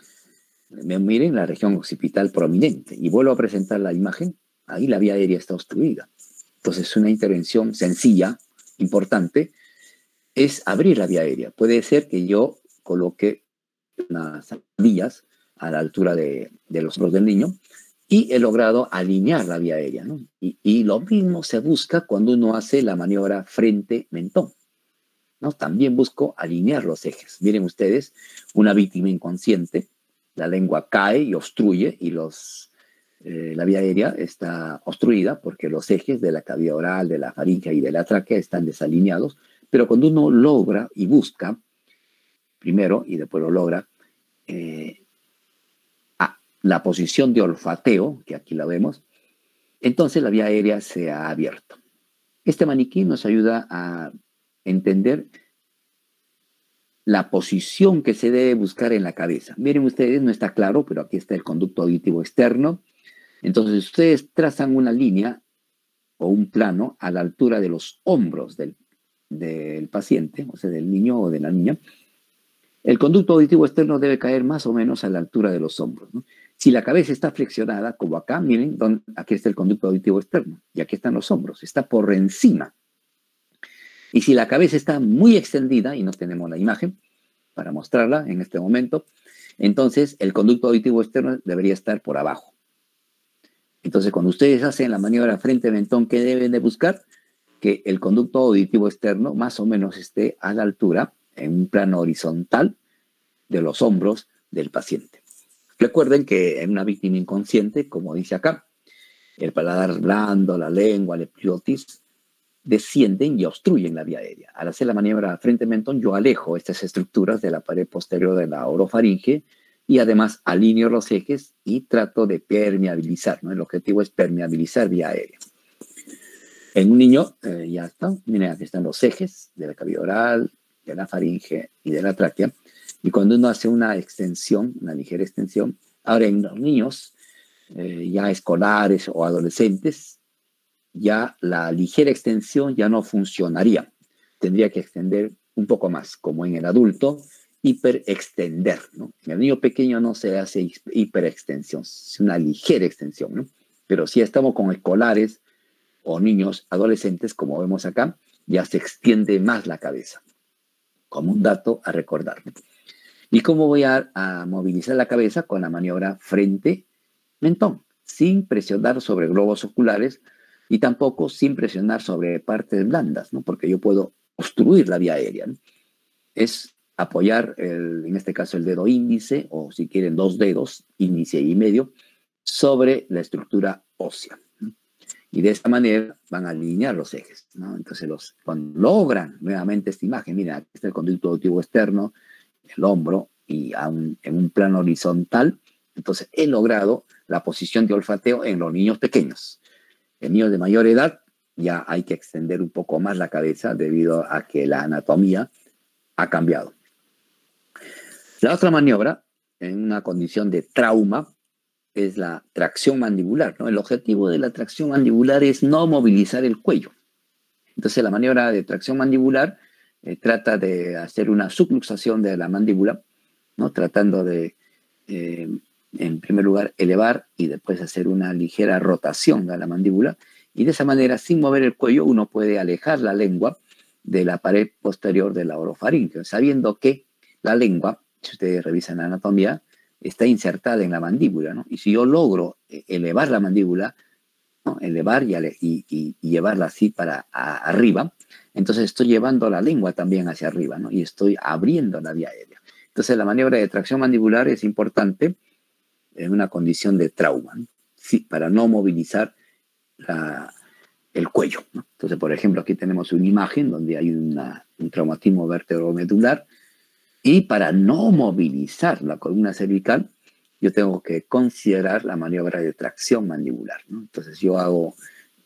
Miren la región occipital prominente y vuelvo a presentar la imagen. Ahí la vía aérea está obstruida. Entonces, una intervención sencilla, importante, es abrir la vía aérea. Puede ser que yo coloque unas vías a la altura de los hombros del niño y he logrado alinear la vía aérea, ¿no? Y lo mismo se busca cuando uno hace la maniobra frente-mentón, ¿no? También busco alinear los ejes. Miren ustedes, una víctima inconsciente, la lengua cae y obstruye y la vía aérea está obstruida porque los ejes de la cavidad oral, de la faringe y de la tráquea están desalineados, pero cuando uno logra y busca, primero y después lo logra, la posición de olfateo, que aquí la vemos, entonces la vía aérea se ha abierto. Este maniquí nos ayuda a entender la posición que se debe buscar en la cabeza. Miren ustedes, no está claro, pero aquí está el conducto auditivo externo. Entonces, ustedes trazan una línea o un plano a la altura de los hombros del paciente, o sea, del niño o de la niña. El conducto auditivo externo debe caer más o menos a la altura de los hombros, ¿no? Si la cabeza está flexionada, como acá, miren, aquí está el conducto auditivo externo y aquí están los hombros, está por encima. Y si la cabeza está muy extendida, y no tenemos la imagen para mostrarla en este momento, entonces el conducto auditivo externo debería estar por abajo. Entonces, cuando ustedes hacen la maniobra frente-mentón, ¿qué deben de buscar? Que el conducto auditivo externo más o menos esté a la altura, en un plano horizontal, de los hombros del paciente. Recuerden que en una víctima inconsciente, como dice acá, el paladar blando, la lengua, la epiglottis, descienden y obstruyen la vía aérea. Al hacer la maniobra frente-mentón, yo alejo estas estructuras de la pared posterior de la orofaringe y además alineo los ejes y trato de permeabilizar, ¿no? El objetivo es permeabilizar vía aérea. En un niño, ya está, miren, aquí están los ejes de la cavidad oral, de la faringe y de la tráquea. Y cuando uno hace una extensión, una ligera extensión, ahora en los niños ya escolares o adolescentes, ya la ligera extensión ya no funcionaría. Tendría que extender un poco más, como en el adulto, hiperextender, ¿no? En el niño pequeño no se hace hiperextensión, es una ligera extensión, ¿no? Pero si estamos con escolares o niños adolescentes, como vemos acá, ya se extiende más la cabeza, como un dato a recordar. ¿Y cómo voy a movilizar la cabeza? Con la maniobra frente-mentón, sin presionar sobre globos oculares y tampoco sin presionar sobre partes blandas, ¿no? Porque yo puedo obstruir la vía aérea, ¿no? Es apoyar, en este caso, el dedo índice, o si quieren, dos dedos, índice y medio, sobre la estructura ósea, ¿no? Y de esta manera van a alinear los ejes, ¿no? Entonces, cuando logran nuevamente esta imagen, miren, aquí está el conducto auditivo externo, el hombro, y en un plano horizontal, entonces he logrado la posición de olfateo en los niños pequeños. En niños de mayor edad ya hay que extender un poco más la cabeza debido a que la anatomía ha cambiado. La otra maniobra, en una condición de trauma, es la tracción mandibular, ¿no? El objetivo de la tracción mandibular es no movilizar el cuello. Entonces la maniobra de tracción mandibular trata de hacer una subluxación de la mandíbula, ¿no? Tratando de, en primer lugar, elevar y después hacer una ligera rotación de la mandíbula. Y de esa manera, sin mover el cuello, uno puede alejar la lengua de la pared posterior de la orofaringe, sabiendo que la lengua, si ustedes revisan la anatomía, está insertada en la mandíbula, ¿no? Y si yo logro elevar la mandíbula, ¿no? Elevar y llevarla así para arriba, entonces estoy llevando la lengua también hacia arriba, ¿no? Y estoy abriendo la vía aérea. Entonces la maniobra de tracción mandibular es importante en una condición de trauma, ¿no? Sí, para no movilizar el cuello, ¿no? Entonces, por ejemplo, aquí tenemos una imagen donde hay un traumatismo vertebromedular y para no movilizar la columna cervical, yo tengo que considerar la maniobra de tracción mandibular, ¿no? Entonces yo hago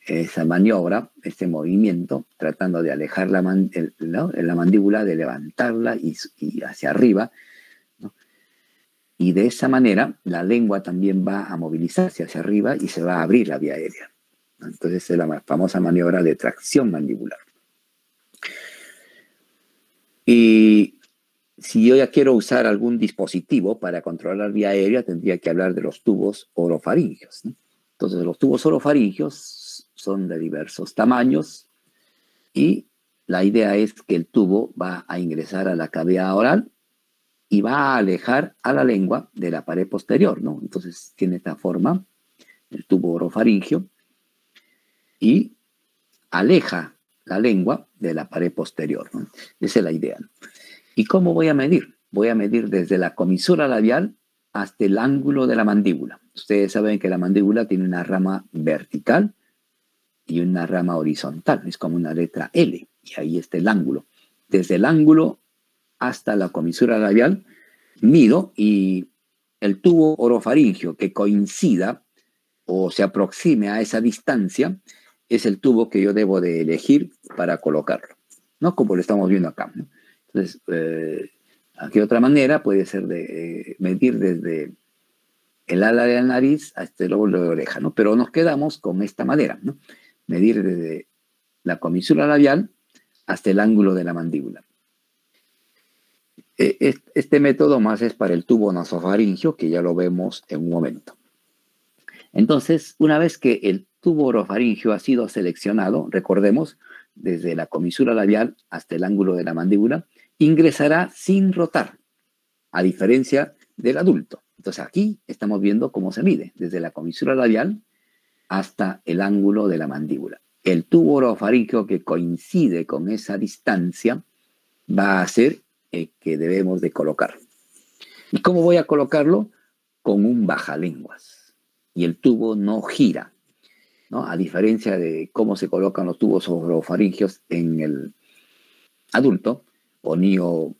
esa maniobra, este movimiento, tratando de alejar la mandíbula, de levantarla y hacia arriba, ¿no? Y de esa manera la lengua también va a movilizarse hacia arriba y se va a abrir la vía aérea, ¿no? Entonces es la famosa maniobra de tracción mandibular. Y si yo ya quiero usar algún dispositivo para controlar la vía aérea, tendría que hablar de los tubos orofaringios, ¿no? Entonces, los tubos orofaringios son de diversos tamaños y la idea es que el tubo va a ingresar a la cavidad oral y va a alejar a la lengua de la pared posterior, ¿no? Entonces, tiene esta forma, el tubo orofaringio, y aleja la lengua de la pared posterior, ¿no? Esa es la idea, ¿no? ¿Y cómo voy a medir? Voy a medir desde la comisura labial hasta el ángulo de la mandíbula. Ustedes saben que la mandíbula tiene una rama vertical y una rama horizontal. Es como una letra L, y ahí está el ángulo. Desde el ángulo hasta la comisura labial mido, y el tubo orofaringio que coincida o se aproxime a esa distancia es el tubo que yo debo de elegir para colocarlo, ¿no? Como lo estamos viendo acá, ¿no? Entonces, aquí otra manera puede ser de medir desde el ala de la nariz hasta el lóbulo de oreja, ¿no? Pero nos quedamos con esta manera, ¿no? Medir desde la comisura labial hasta el ángulo de la mandíbula. Este método más es para el tubo nasofaringio, que ya lo vemos en un momento. Entonces, una vez que el tubo orofaringio ha sido seleccionado, recordemos, desde la comisura labial hasta el ángulo de la mandíbula, ingresará sin rotar, a diferencia del adulto. Entonces aquí estamos viendo cómo se mide, desde la comisura labial hasta el ángulo de la mandíbula. El tubo orofaringio que coincide con esa distancia va a ser el que debemos de colocar. ¿Y cómo voy a colocarlo? Con un bajalenguas. Y el tubo no gira. ¿no? A diferencia de cómo se colocan los tubos orofaringeos en el adulto o niño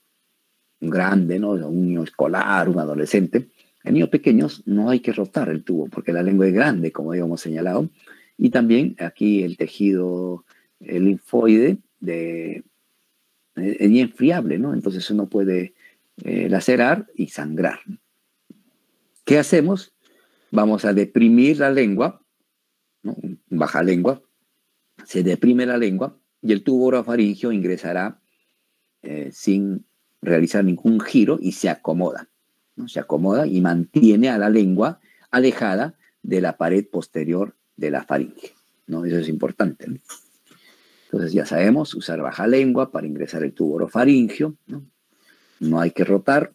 grande, ¿no? Un niño escolar, un adolescente. En niños pequeños no hay que rotar el tubo porque la lengua es grande, como habíamos señalado, y también aquí el tejido el linfoide es bien friable, ¿no? Entonces uno puede lacerar y sangrar. ¿Qué hacemos? Vamos a deprimir la lengua, ¿no? Baja lengua, se deprime la lengua y el tubo orofaringeo ingresará sin realizar ningún giro y se acomoda, ¿no? Se acomoda y mantiene a la lengua alejada de la pared posterior de la faringe, ¿no? Eso es importante, ¿no? Entonces ya sabemos usar baja lengua para ingresar el tubo orofaringeo, ¿no? No hay que rotar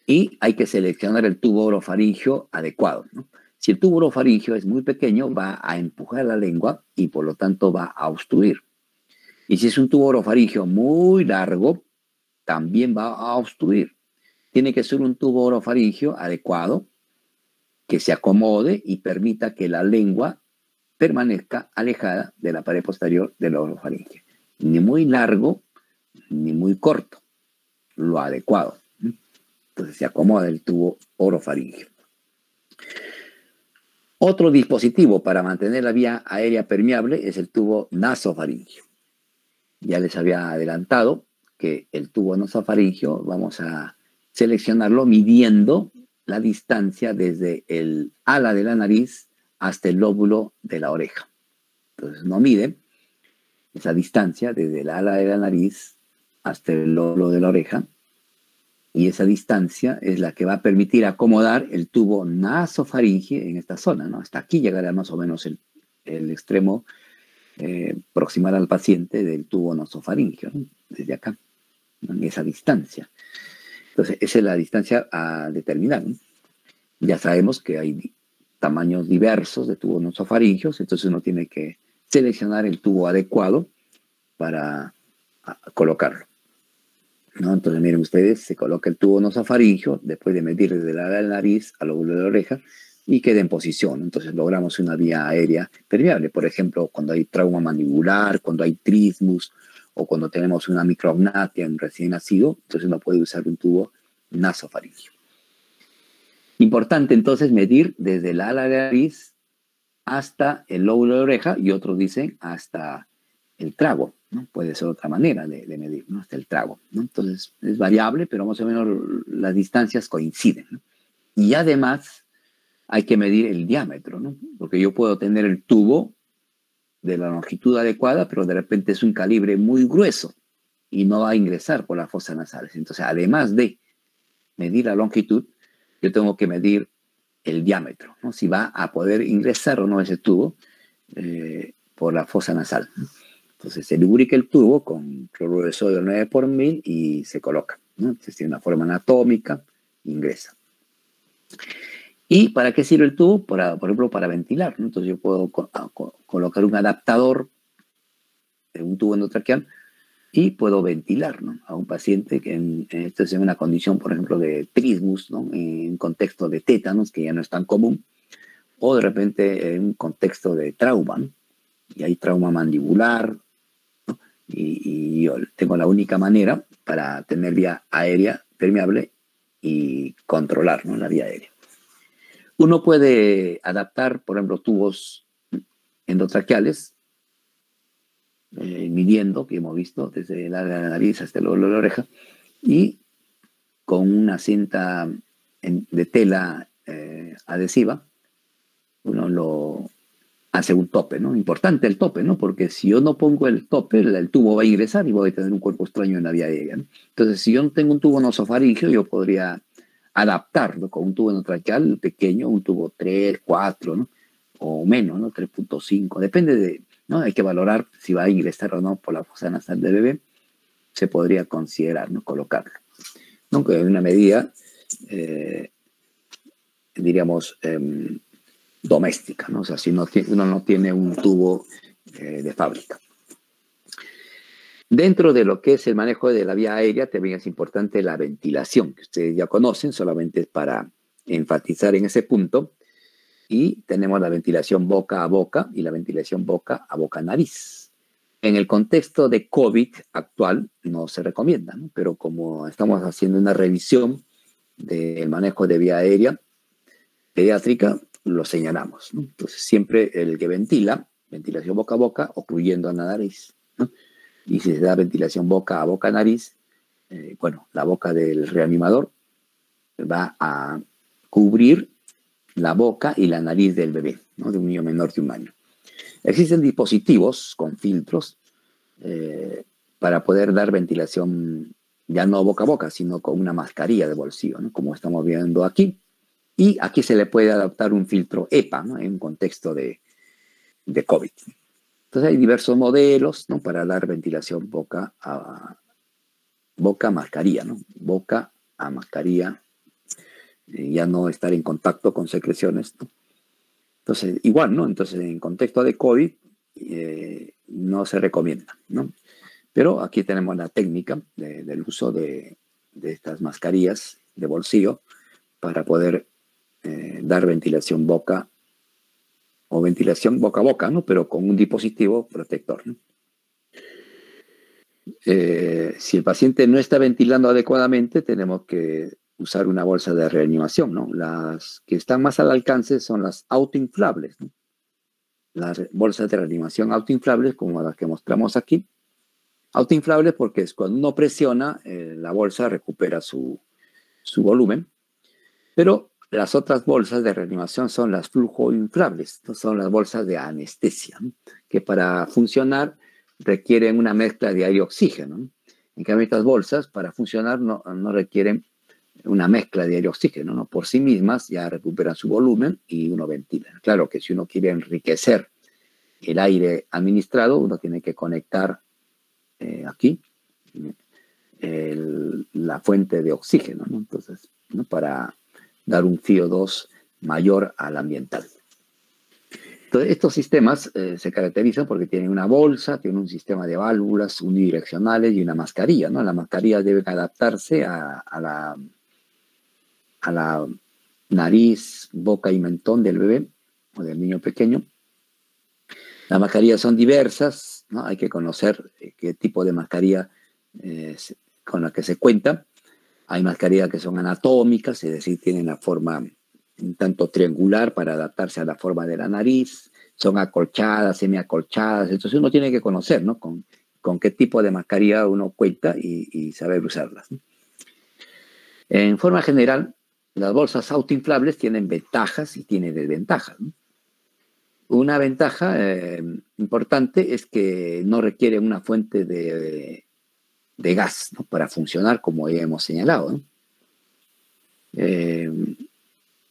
y hay que seleccionar el tubo orofaringeo adecuado, ¿no? Si el tubo orofaringeo es muy pequeño, va a empujar la lengua y por lo tanto va a obstruir. Y si es un tubo orofaringeo muy largo, también va a obstruir. Tiene que ser un tubo orofaringeo adecuado, que se acomode y permita que la lengua permanezca alejada de la pared posterior del orofaringeo. Ni muy largo, ni muy corto. Lo adecuado. Entonces se acomoda el tubo orofaringeo. Otro dispositivo para mantener la vía aérea permeable es el tubo nasofaringeo. Ya les había adelantado que el tubo nasofaringeo vamos a seleccionarlo midiendo la distancia desde el ala de la nariz hasta el lóbulo de la oreja. Entonces uno mide esa distancia desde el ala de la nariz hasta el lóbulo de la oreja y esa distancia es la que va a permitir acomodar el tubo nasofaringeo en esta zona, ¿no? Hasta aquí llegará más o menos el extremo proximal al paciente del tubo nasofaringeo, ¿no? Desde acá, ¿no? En esa distancia. Entonces, esa es la distancia a determinar, ¿no? Ya sabemos que hay tamaños diversos de tubos nasofaringeos, entonces uno tiene que seleccionar el tubo adecuado para colocarlo, ¿no? Entonces, miren ustedes, se coloca el tubo nasofaringeo después de medir desde la ala de la nariz al lóbulo de la oreja y queda en posición. Entonces logramos una vía aérea permeable. Por ejemplo, cuando hay trauma mandibular, cuando hay trismus o cuando tenemos una microagnatia en recién nacido, entonces uno puede usar un tubo nasofaringeo. Importante entonces medir desde el ala de la nariz hasta el lóbulo de la oreja y otros dicen hasta el trago, ¿no? Puede ser otra manera de medir, ¿no? Hasta el trago, ¿no? Entonces es variable, pero más o menos las distancias coinciden, ¿no? Y además hay que medir el diámetro, ¿no? Porque yo puedo tener el tubo de la longitud adecuada, pero de repente es un calibre muy grueso y no va a ingresar por las fosas nasales. Entonces, además de medir la longitud, yo tengo que medir el diámetro, ¿no? Si va a poder ingresar o no ese tubo por la fosa nasal, ¿no? Entonces, se lubrica el tubo con cloruro de sodio 9 por 1000 y se coloca, ¿no? Entonces, tiene una forma anatómica, ingresa. ¿Y para qué sirve el tubo? Por ejemplo, para ventilar, ¿no? Entonces yo puedo colocar un adaptador de un tubo endotraqueal y puedo ventilar, ¿no? A un paciente que esto es en una condición, por ejemplo, de trismus, ¿no? En contexto de tétanos, que ya no es tan común, o de repente en un contexto de trauma, ¿no? Y hay trauma mandibular, ¿no? Y yo tengo la única manera para tener vía aérea permeable y controlar, ¿no? La vía aérea. Uno puede adaptar, por ejemplo, tubos endotraqueales, midiendo, que hemos visto, desde la nariz hasta el lóbulo de la oreja, y con una cinta de tela adhesiva, uno lo hace un tope, ¿no? Importante el tope, ¿no? Porque si yo no pongo el tope, el tubo va a ingresar y voy a tener un cuerpo extraño en la vía aérea, ¿no? Entonces, si yo no tengo un tubo nasofaringeo, yo podría adaptarlo con un tubo endotraqueal pequeño, un tubo 3, 4, ¿no? O menos, ¿no? 3.5, depende de, ¿no? Hay que valorar si va a ingresar o no por la fosa nasal del bebé, se podría considerar, ¿no? Colocarlo. ¿No? Que es una medida, diríamos, doméstica, ¿no? O sea, si uno no tiene un tubo de fábrica. Dentro de lo que es el manejo de la vía aérea, también es importante la ventilación, que ustedes ya conocen, solamente es para enfatizar en ese punto. y tenemos la ventilación boca a boca y la ventilación boca a boca-nariz. En el contexto de COVID actual no se recomienda, ¿no? Pero como estamos haciendo una revisión del manejo de vía aérea pediátrica, lo señalamos, ¿no? Entonces, siempre el que ventila, ventilación boca a boca, ocluyendo a la nariz, ¿no? Y si se da ventilación boca a boca-nariz, bueno, la boca del reanimador va a cubrir la boca y la nariz del bebé, ¿no? De un niño menor de 1 año. Existen dispositivos con filtros para poder dar ventilación ya no boca a boca, sino con una mascarilla de bolsillo, ¿no? Como estamos viendo aquí. Y aquí se le puede adaptar un filtro EPA, ¿no? En un contexto de COVID. Entonces hay diversos modelos, ¿no? Para dar ventilación boca a mascarilla, ¿no? Boca a mascarilla, ya no estar en contacto con secreciones, ¿no? Entonces, igual, ¿no? Entonces, en contexto de COVID, no se recomienda, ¿no? Pero aquí tenemos la técnica del uso de estas mascarillas de bolsillo para poder dar ventilación boca o ventilación boca a boca, ¿no? Pero con un dispositivo protector, ¿no? Si el paciente no está ventilando adecuadamente, tenemos que usar una bolsa de reanimación, ¿no? Las que están más al alcance son las autoinflables, ¿no? Las bolsas de reanimación autoinflables, como las que mostramos aquí. Autoinflables porque es cuando uno presiona, la bolsa recupera su volumen. Pero las otras bolsas de reanimación son las flujoinflables, son las bolsas de anestesia, ¿no? Que para funcionar requieren una mezcla de aire y oxígeno, ¿no? En cambio, estas bolsas para funcionar no requieren una mezcla de aire y oxígeno, ¿no? Por sí mismas ya recuperan su volumen y uno ventila. Claro que si uno quiere enriquecer el aire administrado, uno tiene que conectar aquí la fuente de oxígeno, ¿no? Entonces, ¿no? Para dar un CO2 mayor al ambiental. Entonces, estos sistemas se caracterizan porque tienen una bolsa, tienen un sistema de válvulas unidireccionales y una mascarilla, ¿no? La mascarilla debe adaptarse a la nariz, boca y mentón del bebé o del niño pequeño. Las mascarillas son diversas, ¿no? Hay que conocer qué tipo de mascarilla con la que se cuenta. Hay mascarillas que son anatómicas, es decir, tienen la forma un tanto triangular para adaptarse a la forma de la nariz, son acolchadas, semiacolchadas, entonces uno tiene que conocer, ¿no? Con qué tipo de mascarilla uno cuenta y saber usarlas, ¿no? En forma general, las bolsas autoinflables tienen ventajas y tienen desventajas, ¿no? Una ventaja importante es que no requiere una fuente de gas, ¿no? Para funcionar, como ya hemos señalado, ¿no?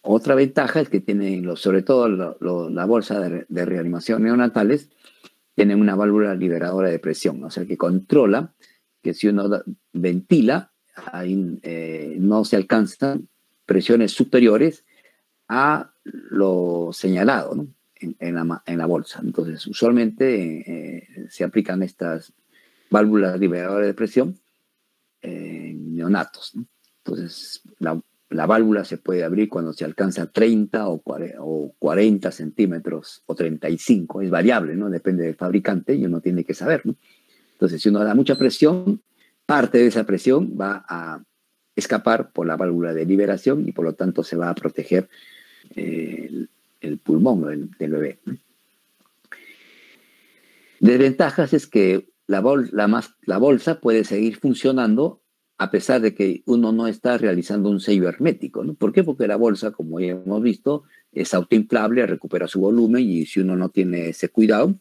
Otra ventaja es que tienen, sobre todo la bolsa de reanimación neonatales, tienen una válvula liberadora de presión, ¿no? O sea, que controla que si uno ventila, ahí, no se alcanzan presiones superiores a lo señalado, ¿no? en la bolsa. Entonces, usualmente se aplican estas válvulas liberadoras de presión en neonatos, ¿no? Entonces, la válvula se puede abrir cuando se alcanza 30 o 40 centímetros o 35, es variable, ¿no? Depende del fabricante y uno tiene que saber, ¿no? Entonces, si uno da mucha presión, parte de esa presión va a escapar por la válvula de liberación y por lo tanto se va a proteger el pulmón del bebé. Desventajas es que la bolsa puede seguir funcionando a pesar de que uno no está realizando un sello hermético, ¿no? ¿Por qué? Porque la bolsa, como ya hemos visto, es autoinflable, recupera su volumen y si uno no tiene ese cuidado,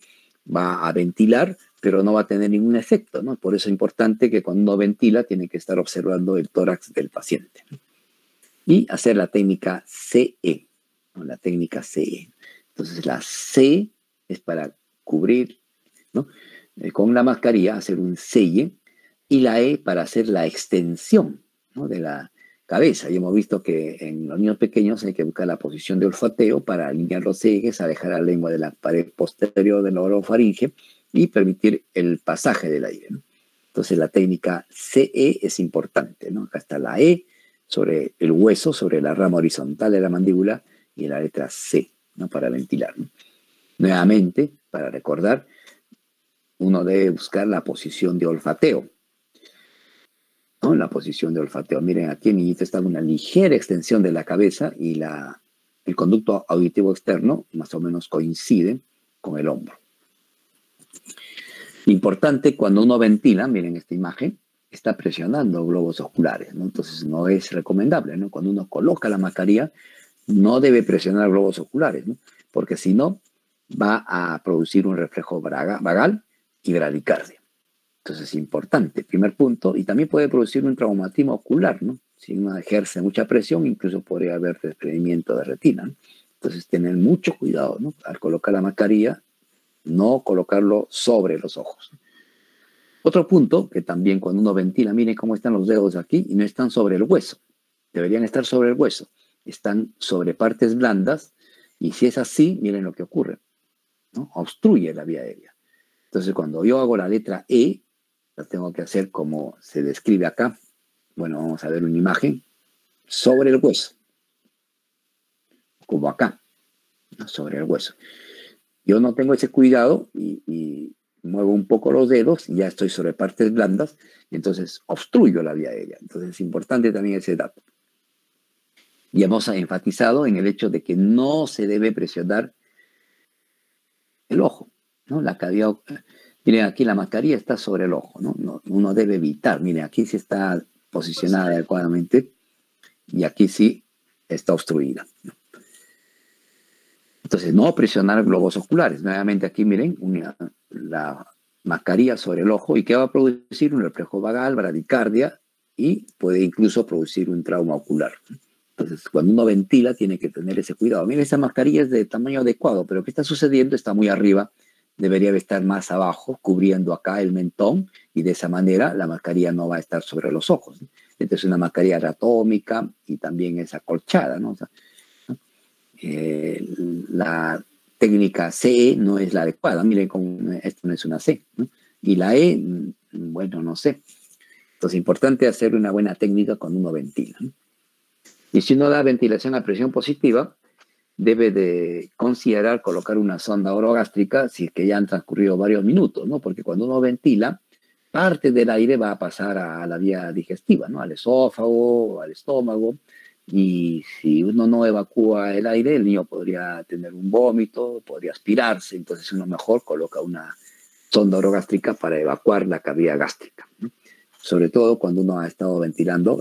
va a ventilar, pero no va a tener ningún efecto, ¿no? Por eso es importante que cuando uno ventila tiene que estar observando el tórax del paciente, ¿no? Y hacer la técnica CE, ¿no? La técnica CE. Entonces la C es para cubrir, ¿no? Con la mascarilla hacer un selle, y la E para hacer la extensión, ¿no? De la cabeza. Y hemos visto que en los niños pequeños hay que buscar la posición de olfateo para alinear los ejes, alejar la lengua de la pared posterior del orofaringe y permitir el pasaje del aire, ¿no? Entonces la técnica CE es importante, ¿no? Acá está la E sobre el hueso, sobre la rama horizontal de la mandíbula y la letra C. ¿no? Para ventilar, ¿no? Nuevamente, para recordar, uno debe buscar la posición de olfateo, ¿no? La posición de olfateo. Miren, aquí el niñito está en una ligera extensión de la cabeza y el conducto auditivo externo más o menos coincide con el hombro. Importante, cuando uno ventila, miren esta imagen, está presionando globos oculares, ¿no? Entonces no es recomendable, ¿no? Cuando uno coloca la mascarilla, no debe presionar globos oculares, ¿no? Porque si no, va a producir un reflejo vagal y bradicardia. Entonces es importante, primer punto, y también puede producir un traumatismo ocular, ¿no? Si uno ejerce mucha presión, incluso podría haber desprendimiento de retina, ¿no? Entonces tener mucho cuidado, ¿no? Al colocar la mascarilla, no colocarlo sobre los ojos. Otro punto, que también cuando uno ventila, miren cómo están los dedos aquí y no están sobre el hueso. Deberían estar sobre el hueso. Están sobre partes blandas y si es así, miren lo que ocurre, ¿no? Obstruye la vía aérea. Entonces, cuando yo hago la letra E, la tengo que hacer como se describe acá. Bueno, vamos a ver una imagen sobre el hueso. Como acá, ¿no? Sobre el hueso. Yo no tengo ese cuidado y muevo un poco los dedos y ya estoy sobre partes blandas y entonces obstruyo la vía aérea. Entonces es importante también ese dato. Y hemos enfatizado en el hecho de que no se debe presionar el ojo, ¿no? La cavidad, miren, aquí la mascarilla está sobre el ojo, ¿no? Uno debe evitar, miren, aquí sí está posicionada adecuadamente y aquí sí está obstruida, ¿no? Entonces, no presionar globos oculares. Nuevamente aquí, miren, la mascarilla sobre el ojo. ¿Y qué va a producir? Un reflejo vagal, bradicardia y puede incluso producir un trauma ocular. Entonces, cuando uno ventila, tiene que tener ese cuidado. Miren, esa mascarilla es de tamaño adecuado, pero ¿qué está sucediendo? Está muy arriba. Debería estar más abajo, cubriendo acá el mentón, y de esa manera la mascarilla no va a estar sobre los ojos. Entonces, una mascarilla anatómica y también es acolchada, ¿no? O sea, la técnica CE no es la adecuada. Miren, esto no es una C, ¿no? Y la E, bueno, no sé. Entonces es importante hacer una buena técnica cuando uno ventila, ¿no? Y si uno da ventilación a presión positiva, debe de considerar colocar una sonda orogástrica si es que ya han transcurrido varios minutos, ¿no? Porque cuando uno ventila, parte del aire va a pasar a la vía digestiva, ¿no? Al esófago, al estómago. Y si uno no evacúa el aire, el niño podría tener un vómito, podría aspirarse. Entonces uno mejor coloca una sonda orogástrica para evacuar la cavidad gástrica, ¿no? Sobre todo cuando uno ha estado ventilando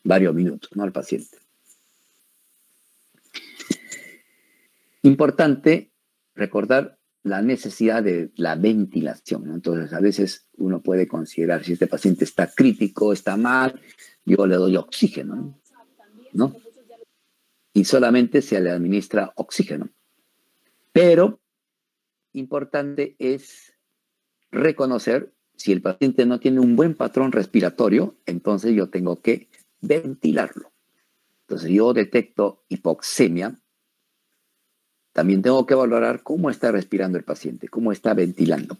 varios minutos, ¿no? Al paciente. Importante recordar la necesidad de la ventilación, ¿no? Entonces a veces uno puede considerar si este paciente está crítico, está mal, yo le doy oxígeno, ¿no? Y solamente se le administra oxígeno. Pero importante es reconocer si el paciente no tiene un buen patrón respiratorio, entonces yo tengo que ventilarlo. Entonces yo detecto hipoxemia, también tengo que valorar cómo está respirando el paciente, cómo está ventilando.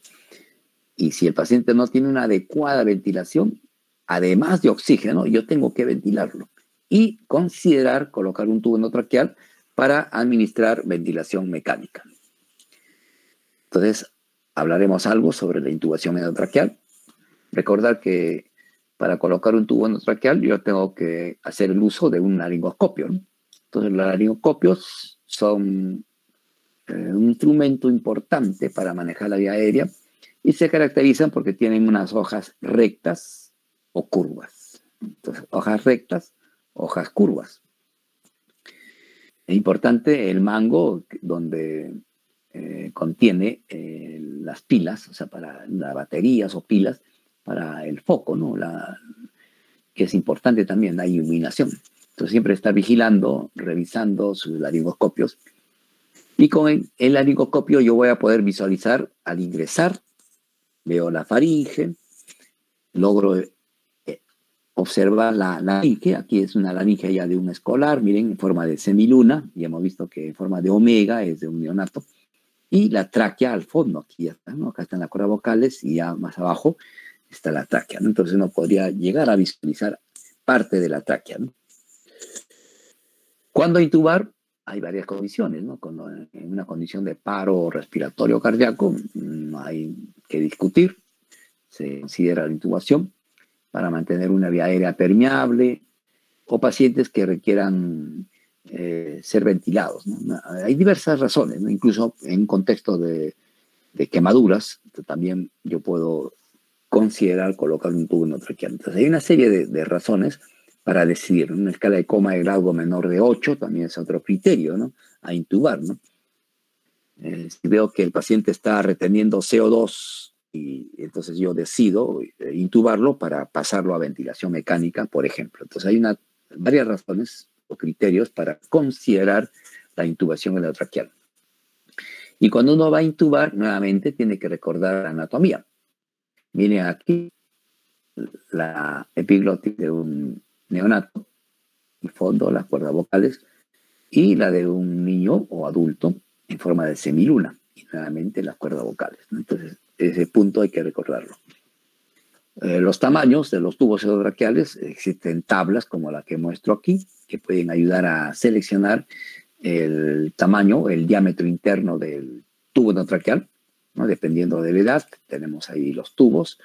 Y si el paciente no tiene una adecuada ventilación, además de oxígeno, yo tengo que ventilarlo y considerar colocar un tubo endotraqueal para administrar ventilación mecánica. Entonces, hablaremos algo sobre la intubación endotraqueal. Recordar que para colocar un tubo endotraqueal yo tengo que hacer el uso de un laringoscopio, ¿no? Entonces, los laringoscopios son un instrumento importante para manejar la vía aérea y se caracterizan porque tienen unas hojas rectas o curvas. Entonces, hojas rectas, hojas curvas. Es importante el mango donde contiene las pilas, o sea, para las baterías o pilas, para el foco, ¿no? Que es importante también la iluminación. Entonces siempre está vigilando, revisando sus laringoscopios. Y con el laringoscopio yo voy a poder visualizar al ingresar, veo la faringe, logro observar la laringe. Aquí es una laringe ya de un escolar, miren, en forma de semiluna, y hemos visto que en forma de omega es de un neonato. Y la tráquea al fondo, aquí ya está, ¿no? Acá están las cuerdas vocales y ya más abajo está la tráquea, ¿no? Entonces uno podría llegar a visualizar parte de la tráquea, ¿no? ¿Cuándo intubar? hay varias condiciones, ¿no? Cuando en una condición de paro respiratorio cardíaco no hay que discutir, se considera la intubación para mantener una vía aérea permeable o pacientes que requieran ser ventilados, ¿no? Hay diversas razones, ¿no? Incluso en un contexto de quemaduras, también yo puedo considerar colocar un tubo endotraqueal. Entonces hay una serie de razones para decidir. Una escala de coma de grado menor de 8 también es otro criterio, ¿no? A intubar, ¿no? Si veo que el paciente está reteniendo CO2 y entonces yo decido intubarlo para pasarlo a ventilación mecánica, por ejemplo. Entonces hay varias razones o criterios para considerar la intubación endotraqueal. Y cuando uno va a intubar, nuevamente tiene que recordar la anatomía. Miren aquí la epiglotis de un neonato, en fondo las cuerdas vocales, y la de un niño o adulto en forma de semiluna, y nuevamente las cuerdas vocales, ¿no? Entonces, ese punto hay que recordarlo. Los tamaños de los tubos endotraqueales, existen tablas como la que muestro aquí, que pueden ayudar a seleccionar el tamaño, el diámetro interno del tubo endotraqueal, ¿no? Dependiendo de la edad, tenemos ahí los tubos.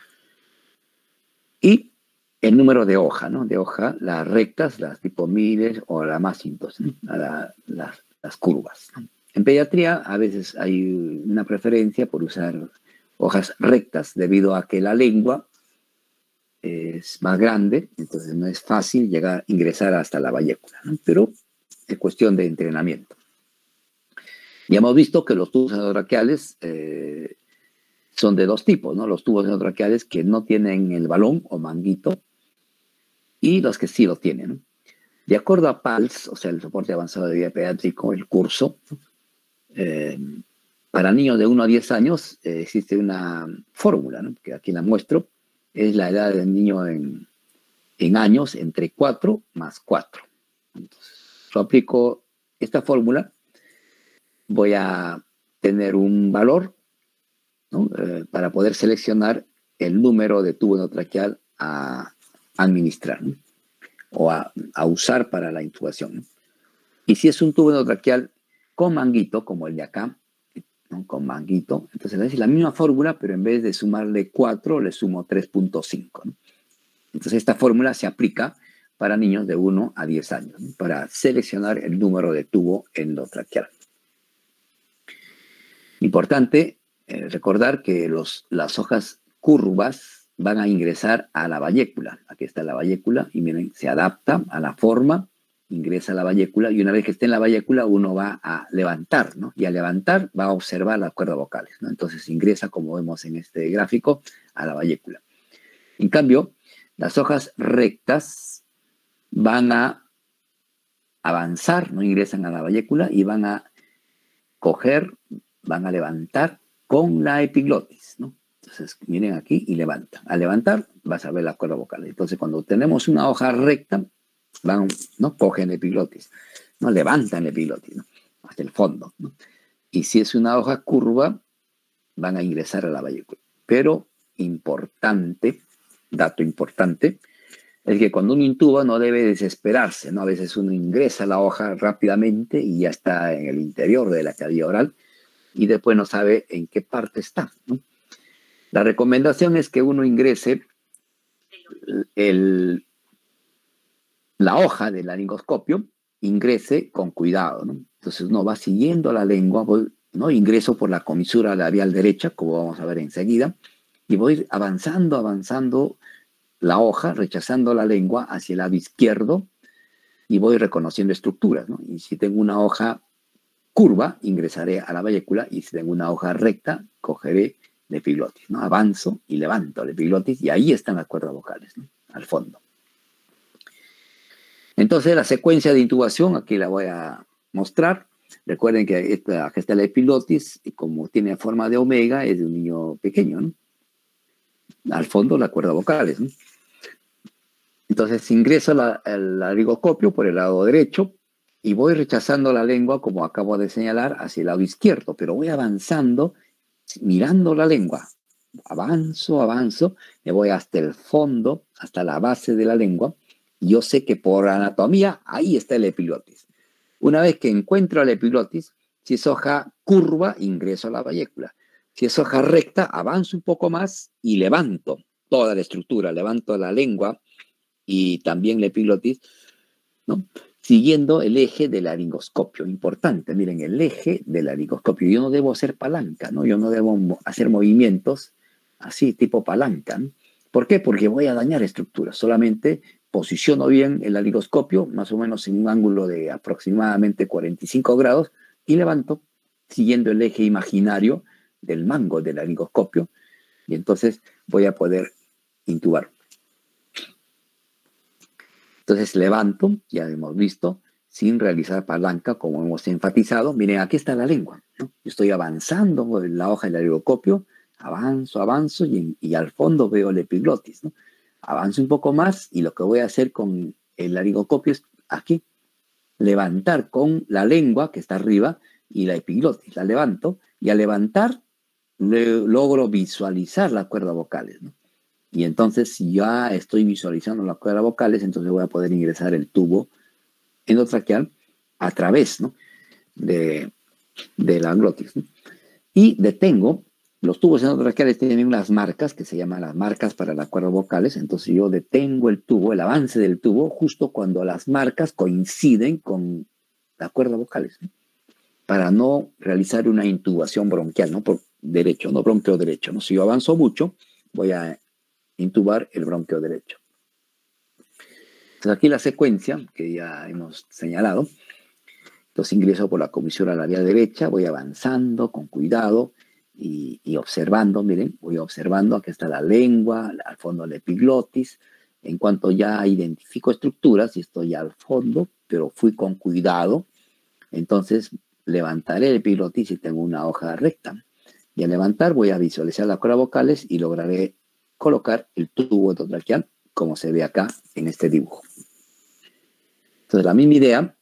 Y el número de hoja, ¿no? De hoja, las rectas, las tipo miles o las más simples, ¿no? Las curvas, ¿no? En pediatría a veces hay una preferencia por usar hojas rectas debido a que la lengua es más grande, entonces no es fácil ingresar hasta la vallécula, ¿no? Pero es cuestión de entrenamiento. Ya hemos visto que los tubos endotraqueales son de dos tipos, ¿no? Los tubos endotraqueales que no tienen el balón o manguito y los que sí lo tienen, ¿no? De acuerdo a PALS, o sea, el soporte avanzado de vida pediátrico, el curso, para niños de 1 a 10 años existe una fórmula, ¿no? Que aquí la muestro, es la edad del niño en años entre 4 más 4. Entonces, yo aplico esta fórmula, voy a tener un valor, ¿no? Para poder seleccionar el número de tubo endotraqueal a administrar, ¿no? O a usar para la intubación, ¿no? Y si es un tubo endotraqueal con manguito, como el de acá, ¿no? Con manguito, entonces es la misma fórmula, pero en vez de sumarle 4, le sumo 3.5, ¿no? Entonces esta fórmula se aplica para niños de 1 a 10 años, ¿no? Para seleccionar el número de tubo endotraqueal. Importante recordar que las hojas curvas van a ingresar a la vallécula. Aquí está la vallécula y miren, se adapta a la forma, ingresa a la vallécula y una vez que esté en la vallécula uno va a levantar, ¿no? Y al levantar va a observar las cuerdas vocales, ¿no? Entonces ingresa, como vemos en este gráfico, a la vallécula. En cambio, las hojas rectas van a avanzar, no ingresan a la vallécula y van a coger, van a levantar con la epiglotis, ¿no? Entonces, miren aquí y levanta. Al levantar, vas a ver las cuerdas vocales. Entonces, cuando tenemos una hoja recta, van, ¿no? Cogen epiglotis, ¿no? Levantan la epiglotis, ¿no? Hasta el fondo, ¿no? Y si es una hoja curva, van a ingresar a la vallécula. Pero importante, dato importante, es que cuando uno intuba no debe desesperarse, ¿no? A veces uno ingresa la hoja rápidamente y ya está en el interior de la cavidad oral y después no sabe en qué parte está, ¿no? La recomendación es que uno ingrese la hoja del laringoscopio, ingrese con cuidado, ¿no? Entonces uno va siguiendo la lengua, ¿no? Ingreso por la comisura labial derecha, como vamos a ver enseguida, y voy avanzando la hoja, rechazando la lengua hacia el lado izquierdo y voy reconociendo estructuras, ¿no? Y si tengo una hoja curva, ingresaré a la vallécula y si tengo una hoja recta, cogeré la epiglotis, ¿no? Avanzo y levanto la epiglotis y ahí están las cuerdas vocales, ¿no? Al fondo. Entonces la secuencia de intubación, aquí la voy a mostrar. Recuerden que aquí está la epiglotis y como tiene forma de omega, es de un niño pequeño, ¿no? Al fondo las cuerdas vocales, ¿no? Entonces ingreso al laringoscopio por el lado derecho y voy rechazando la lengua, como acabo de señalar, hacia el lado izquierdo, pero voy avanzando, mirando la lengua. Avanzo, me voy hasta el fondo, hasta la base de la lengua. Yo sé que por anatomía, ahí está el epiglotis. Una vez que encuentro la epiglotis, si es hoja curva, ingreso a la vallécula. Si es hoja recta, avanzo un poco más y levanto toda la estructura, levanto la lengua y también la epiglotis, ¿no? Siguiendo el eje del laringoscopio. Importante, miren, el eje del laringoscopio. Yo no debo hacer palanca, ¿no? Yo no debo hacer movimientos así, tipo palanca, ¿no? ¿Por qué? Porque voy a dañar estructuras. Solamente posiciono bien el laringoscopio, más o menos en un ángulo de aproximadamente 45 grados, y levanto, siguiendo el eje imaginario del mango del laringoscopio, y entonces voy a poder intubar. Entonces levanto, ya hemos visto, sin realizar palanca, como hemos enfatizado. Miren, aquí está la lengua, ¿no? Yo estoy avanzando en la hoja del laringoscopio, avanzo, y al fondo veo la epiglotis, ¿no? Avanzo un poco más y lo que voy a hacer con el laringoscopio es aquí, levantar con la lengua que está arriba y la epiglotis. La levanto y al levantar logro visualizar las cuerdas vocales, ¿no? Y entonces, si ya estoy visualizando las cuerdas vocales, entonces voy a poder ingresar el tubo endotraqueal a través, ¿no?, de la glotis, ¿no? Y detengo, los tubos endotraqueales tienen unas marcas que se llaman las marcas para las cuerdas vocales, entonces yo detengo el tubo, el avance del tubo, justo cuando las marcas coinciden con las cuerdas vocales, ¿no?, para no realizar una intubación bronquial, ¿no?, por derecho, no bronquio derecho, ¿no? Si yo avanzo mucho, voy a intubar el bronquio derecho. Entonces aquí la secuencia que ya hemos señalado. Entonces ingreso por la comisura labial derecha, voy avanzando con cuidado y observando, miren, voy observando, aquí está la lengua, al fondo la epiglotis. En cuanto ya identifico estructuras, y estoy al fondo, pero fui con cuidado, entonces levantaré el epiglotis y tengo una hoja recta. Y al levantar voy a visualizar las cuerdas vocales y lograré colocar el tubo endotraqueal, como se ve acá en este dibujo. Entonces, la misma idea,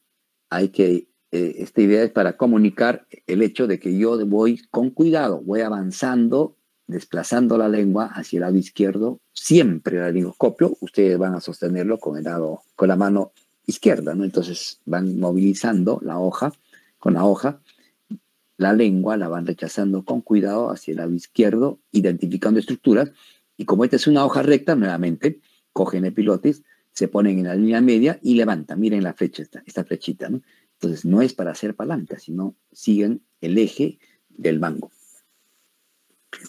esta idea es para comunicar el hecho de que yo voy con cuidado, voy avanzando, desplazando la lengua hacia el lado izquierdo, siempre el laringoscopio, ustedes van a sostenerlo con la mano izquierda, ¿no? Entonces van movilizando la hoja, con la hoja, la lengua la van rechazando con cuidado hacia el lado izquierdo, identificando estructuras. Y como esta es una hoja recta, nuevamente, cogen epiglotis, se ponen en la línea media y levantan. Miren la flecha, esta flechita, ¿no? Entonces, no es para hacer palanca, sino siguen el eje del mango.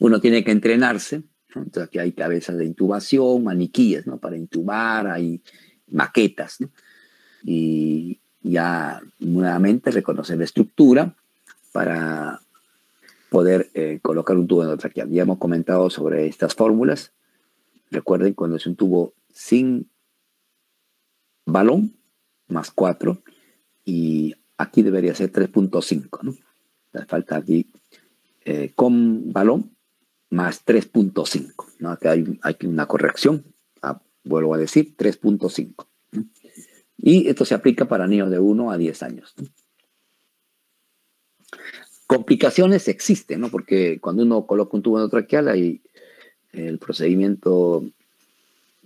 Uno tiene que entrenarse, ¿no? Entonces, aquí hay cabezas de intubación, maniquíes, ¿no?, para intubar, hay maquetas, ¿no? Y ya nuevamente reconocer la estructura para poder colocar un tubo endotraqueal. Ya hemos comentado sobre estas fórmulas. Recuerden, cuando es un tubo sin balón, más 4, y aquí debería ser 3.5, ¿no? Falta aquí con balón, más 3.5, ¿no? Acá hay una corrección, vuelvo a decir, 3.5, ¿no? Y esto se aplica para niños de 1 a 10 años, ¿no? Complicaciones existen, ¿no? Porque cuando uno coloca un tubo endotraqueal, el procedimiento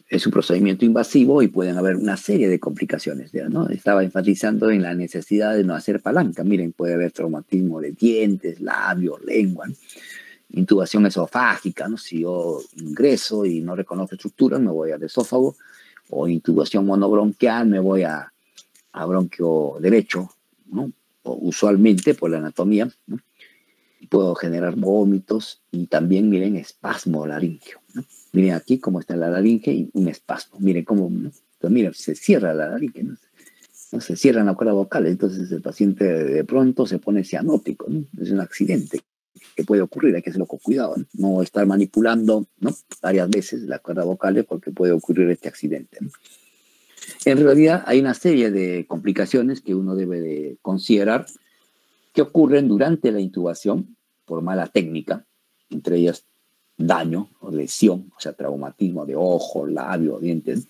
es un procedimiento invasivo y pueden haber una serie de complicaciones, ¿no? Estaba enfatizando en la necesidad de no hacer palanca. Miren, puede haber traumatismo de dientes, labios, lengua, ¿no? Intubación esofágica, ¿no? Si yo ingreso y no reconozco estructuras, me voy al esófago, o intubación monobronquial, me voy a bronquio derecho, ¿no? O usualmente por la anatomía, ¿no? Puedo generar vómitos y también, miren, espasmo laríngeo, ¿no? Miren aquí cómo está la laringe y un espasmo. Miren cómo, ¿no? Entonces, miren, se cierra la laringe, ¿no? No se cierran las cuerdas vocales, entonces el paciente de pronto se pone cianótico, ¿no? Es un accidente que puede ocurrir, hay que hacerlo con cuidado, ¿no? No estar manipulando, ¿no?, varias veces las cuerdas vocales porque puede ocurrir este accidente, ¿no? En realidad hay una serie de complicaciones que uno debe de considerar que ocurren durante la intubación por mala técnica, entre ellas daño o lesión, o sea, traumatismo de ojo, labio, dientes,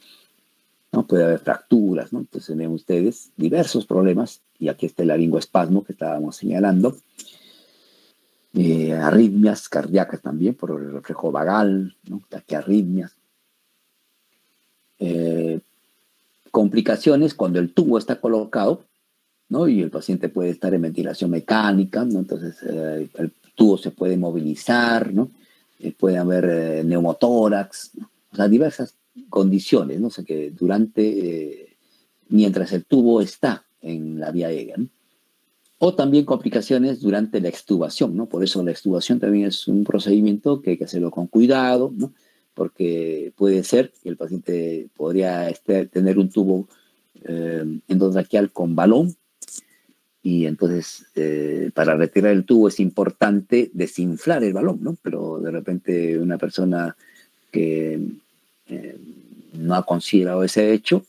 ¿no? Puede haber fracturas, ¿no? Entonces ven ustedes diversos problemas, y aquí está el laringoespasmo que estábamos señalando, arritmias cardíacas también por el reflejo vagal, ¿no? Taquiarritmias, complicaciones cuando el tubo está colocado ¿no? Y el paciente puede estar en ventilación mecánica, ¿no? Entonces el tubo se puede movilizar, ¿no? Puede haber neumotórax, ¿no? O sea, diversas condiciones, ¿no? O sea, que mientras el tubo está en la vía aérea, ¿no? O también complicaciones durante la extubación, ¿no? Por eso la extubación también es un procedimiento que hay que hacerlo con cuidado, ¿no? Porque puede ser que el paciente podría tener un tubo endotraqueal con balón, y entonces para retirar el tubo es importante desinflar el balón, ¿no? Pero de repente una persona que no ha considerado ese hecho,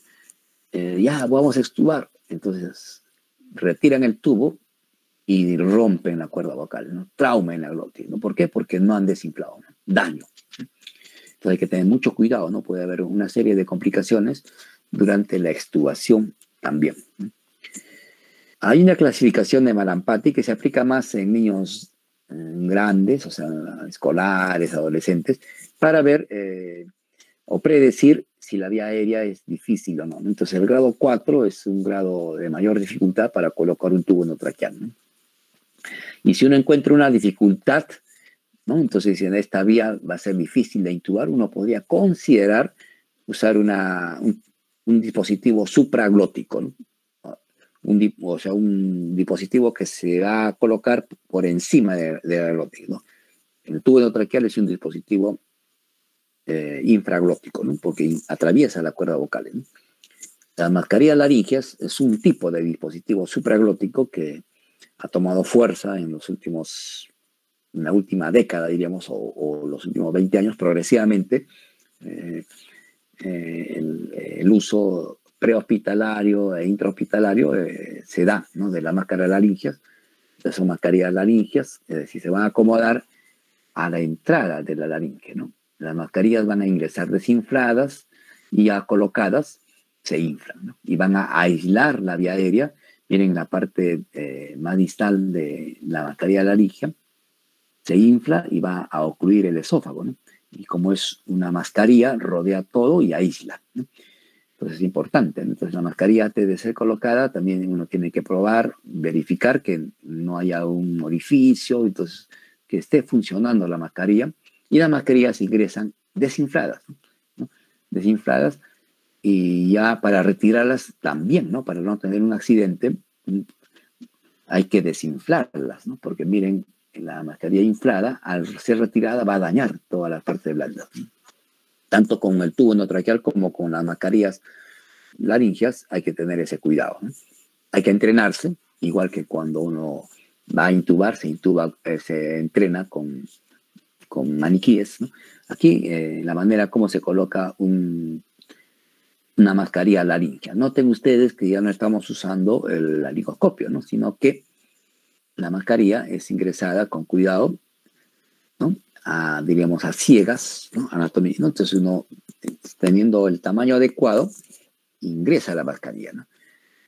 ya vamos a extubar, entonces retiran el tubo y rompen la cuerda vocal, ¿no? Trauma en la glotis, ¿no? ¿Por qué? Porque no han desinflado, ¿no? Daño. Entonces hay que tener mucho cuidado, ¿no? Puede haber una serie de complicaciones durante la extubación también, ¿no? Hay una clasificación de Malampati que se aplica más en niños grandes, o sea, escolares, adolescentes, para ver o predecir si la vía aérea es difícil o no. Entonces, el grado 4 es un grado de mayor dificultad para colocar un tubo endotraqueal, ¿no? Y si uno encuentra una dificultad, ¿no? Entonces, si en esta vía va a ser difícil de intubar, uno podría considerar usar un dispositivo supraglótico, ¿no? O sea, un dispositivo que se va a colocar por encima de la glotis, ¿no? El tubo endotraqueal es un dispositivo infraglótico, ¿no? Porque atraviesa la cuerda vocal, ¿no? Las mascarillas laringeas es un tipo de dispositivo supraglótico que ha tomado fuerza en la última década, diríamos, o los últimos 20 años, progresivamente. El uso prehospitalario e intrahospitalario se da, ¿no? De la máscara laringeas. Son mascarillas laringeas, es decir, se van a acomodar a la entrada de la laringe, ¿no? Las mascarillas van a ingresar desinfladas y ya colocadas se inflan, ¿no? Y van a aislar la vía aérea. Miren la parte más distal de la mascarilla laringea, se infla y va a ocluir el esófago, ¿no? Y como es una mascarilla, rodea todo y aísla, ¿no? Entonces es importante. Entonces la mascarilla antes de ser colocada también uno tiene que probar, verificar que no haya un orificio, entonces que esté funcionando la mascarilla. Y las mascarillas ingresan desinfladas, ¿no? Desinfladas, y ya para retirarlas también, ¿no? Para no tener un accidente, hay que desinflarlas, ¿no? Porque miren, la mascarilla inflada, al ser retirada, va a dañar todas las partes blandas, ¿no? Tanto con el tubo endotraqueal como con las mascarillas laringeas hay que tener ese cuidado, ¿no? Hay que entrenarse, igual que cuando uno va a intubar, se entrena con maniquíes, ¿no? Aquí la manera como se coloca una mascarilla laringea. Noten ustedes que ya no estamos usando el laringoscopio, ¿no? Sino que la mascarilla es ingresada con cuidado, ¿no? Diríamos a ciegas, ¿no? Anatomía, ¿no? Entonces uno, teniendo el tamaño adecuado, ingresa la mascarilla, ¿no?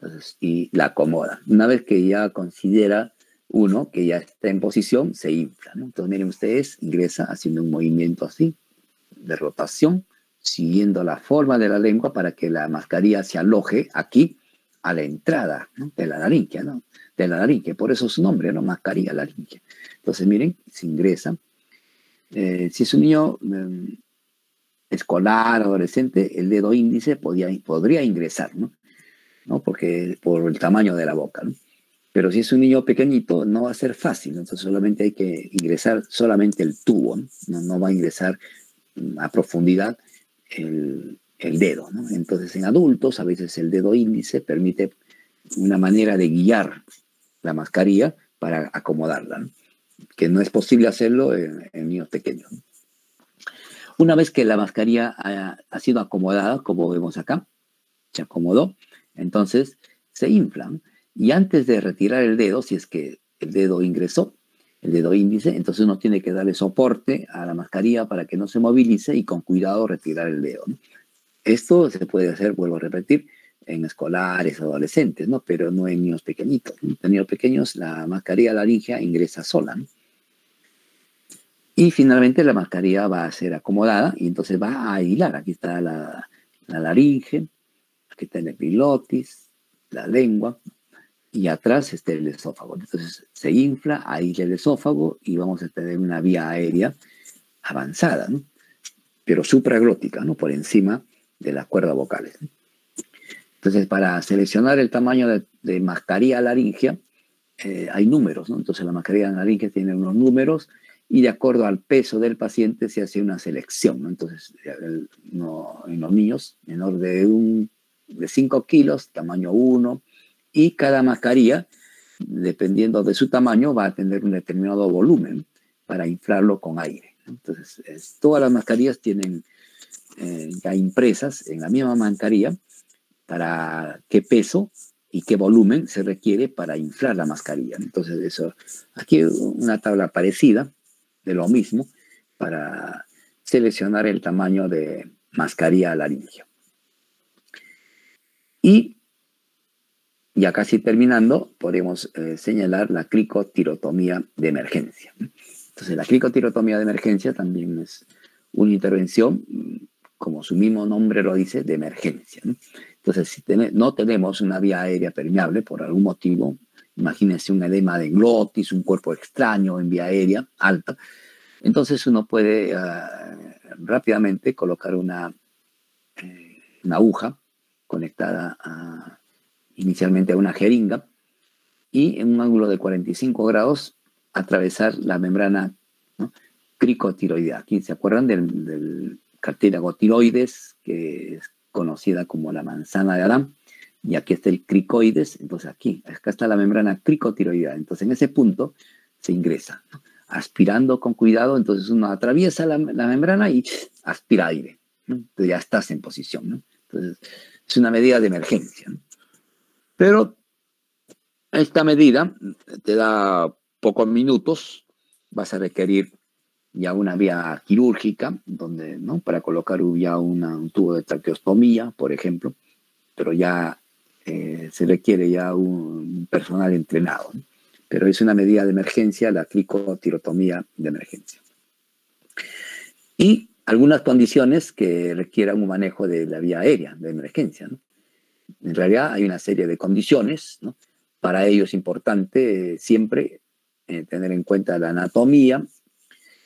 Entonces, y la acomoda. Una vez que ya considera uno que ya está en posición, se infla, ¿no? Entonces miren ustedes, ingresa haciendo un movimiento así, de rotación, siguiendo la forma de la lengua para que la mascarilla se aloje aquí a la entrada, ¿no? De la laringe, ¿no? De la laringe, por eso su nombre, ¿no? Mascarilla laringe. Entonces miren, se ingresa. Si es un niño escolar, adolescente, el dedo índice podría ingresar, ¿no? ¿No? Porque por el tamaño de la boca, ¿no? Pero si es un niño pequeñito, no va a ser fácil, ¿no? Entonces solamente hay que ingresar solamente el tubo, ¿no? No va a ingresar a profundidad el dedo, ¿no? Entonces en adultos a veces el dedo índice permite una manera de guiar la mascarilla para acomodarla, ¿no? Que no es posible hacerlo en niños pequeños, ¿no? Una vez que la mascarilla ha sido acomodada, como vemos acá, se acomodó, entonces se inflan. Y antes de retirar el dedo, si es que el dedo ingresó, el dedo índice, entonces uno tiene que darle soporte a la mascarilla para que no se movilice y con cuidado retirar el dedo, ¿no? Esto se puede hacer, vuelvo a repetir, en escolares, adolescentes, ¿no? Pero no en niños pequeñitos, ¿no? En niños pequeños la mascarilla laringea ingresa sola, ¿no? Y finalmente la mascarilla va a ser acomodada y entonces va a hilar. Aquí está la laringe, aquí está el epilotis, la lengua, y atrás está el esófago. Entonces se infla, ahí el esófago y vamos a tener una vía aérea avanzada, ¿no? Pero supraglótica, ¿no? Por encima de las cuerdas vocales, ¿no? Entonces, para seleccionar el tamaño de mascarilla laringea, hay números, ¿no? Entonces, la mascarilla laringea tiene unos números y de acuerdo al peso del paciente se hace una selección, ¿no? Entonces, en los niños, menor de 5 kilos, tamaño 1, y cada mascarilla, dependiendo de su tamaño, va a tener un determinado volumen para inflarlo con aire. Entonces, todas las mascarillas tienen ya impresas en la misma mascarilla para qué peso y qué volumen se requiere para inflar la mascarilla. Entonces, eso, aquí una tabla parecida de lo mismo para seleccionar el tamaño de mascarilla laringea. Y ya casi terminando, podemos señalar la cricotirotomía de emergencia. Entonces, la cricotirotomía de emergencia también es una intervención, como su mismo nombre lo dice, de emergencia, ¿no? Entonces, si no tenemos una vía aérea permeable por algún motivo, imagínense un edema de glotis, un cuerpo extraño en vía aérea alta, entonces uno puede rápidamente colocar una aguja conectada inicialmente a una jeringa y en un ángulo de 45 grados atravesar la membrana, ¿no?, cricotiroidea. Aquí se acuerdan del cartílago tiroides, que es conocida como la manzana de Adán, y aquí está el cricoides. Entonces acá está la membrana cricotiroidea. Entonces en ese punto se ingresa, ¿no?, aspirando con cuidado. Entonces uno atraviesa la membrana y aspira aire, ¿no? Entonces ya estás en posición, ¿no? Entonces es una medida de emergencia, ¿no? Pero esta medida te da pocos minutos, vas a requerir ya una vía quirúrgica, donde, ¿no?, para colocar ya un tubo de traqueostomía, por ejemplo, pero ya se requiere ya un personal entrenado, ¿no? Pero es una medida de emergencia, la cricotirotomía de emergencia. Y algunas condiciones que requieran un manejo de la vía aérea de emergencia, ¿no? En realidad hay una serie de condiciones, ¿no? Para ello es importante siempre tener en cuenta la anatomía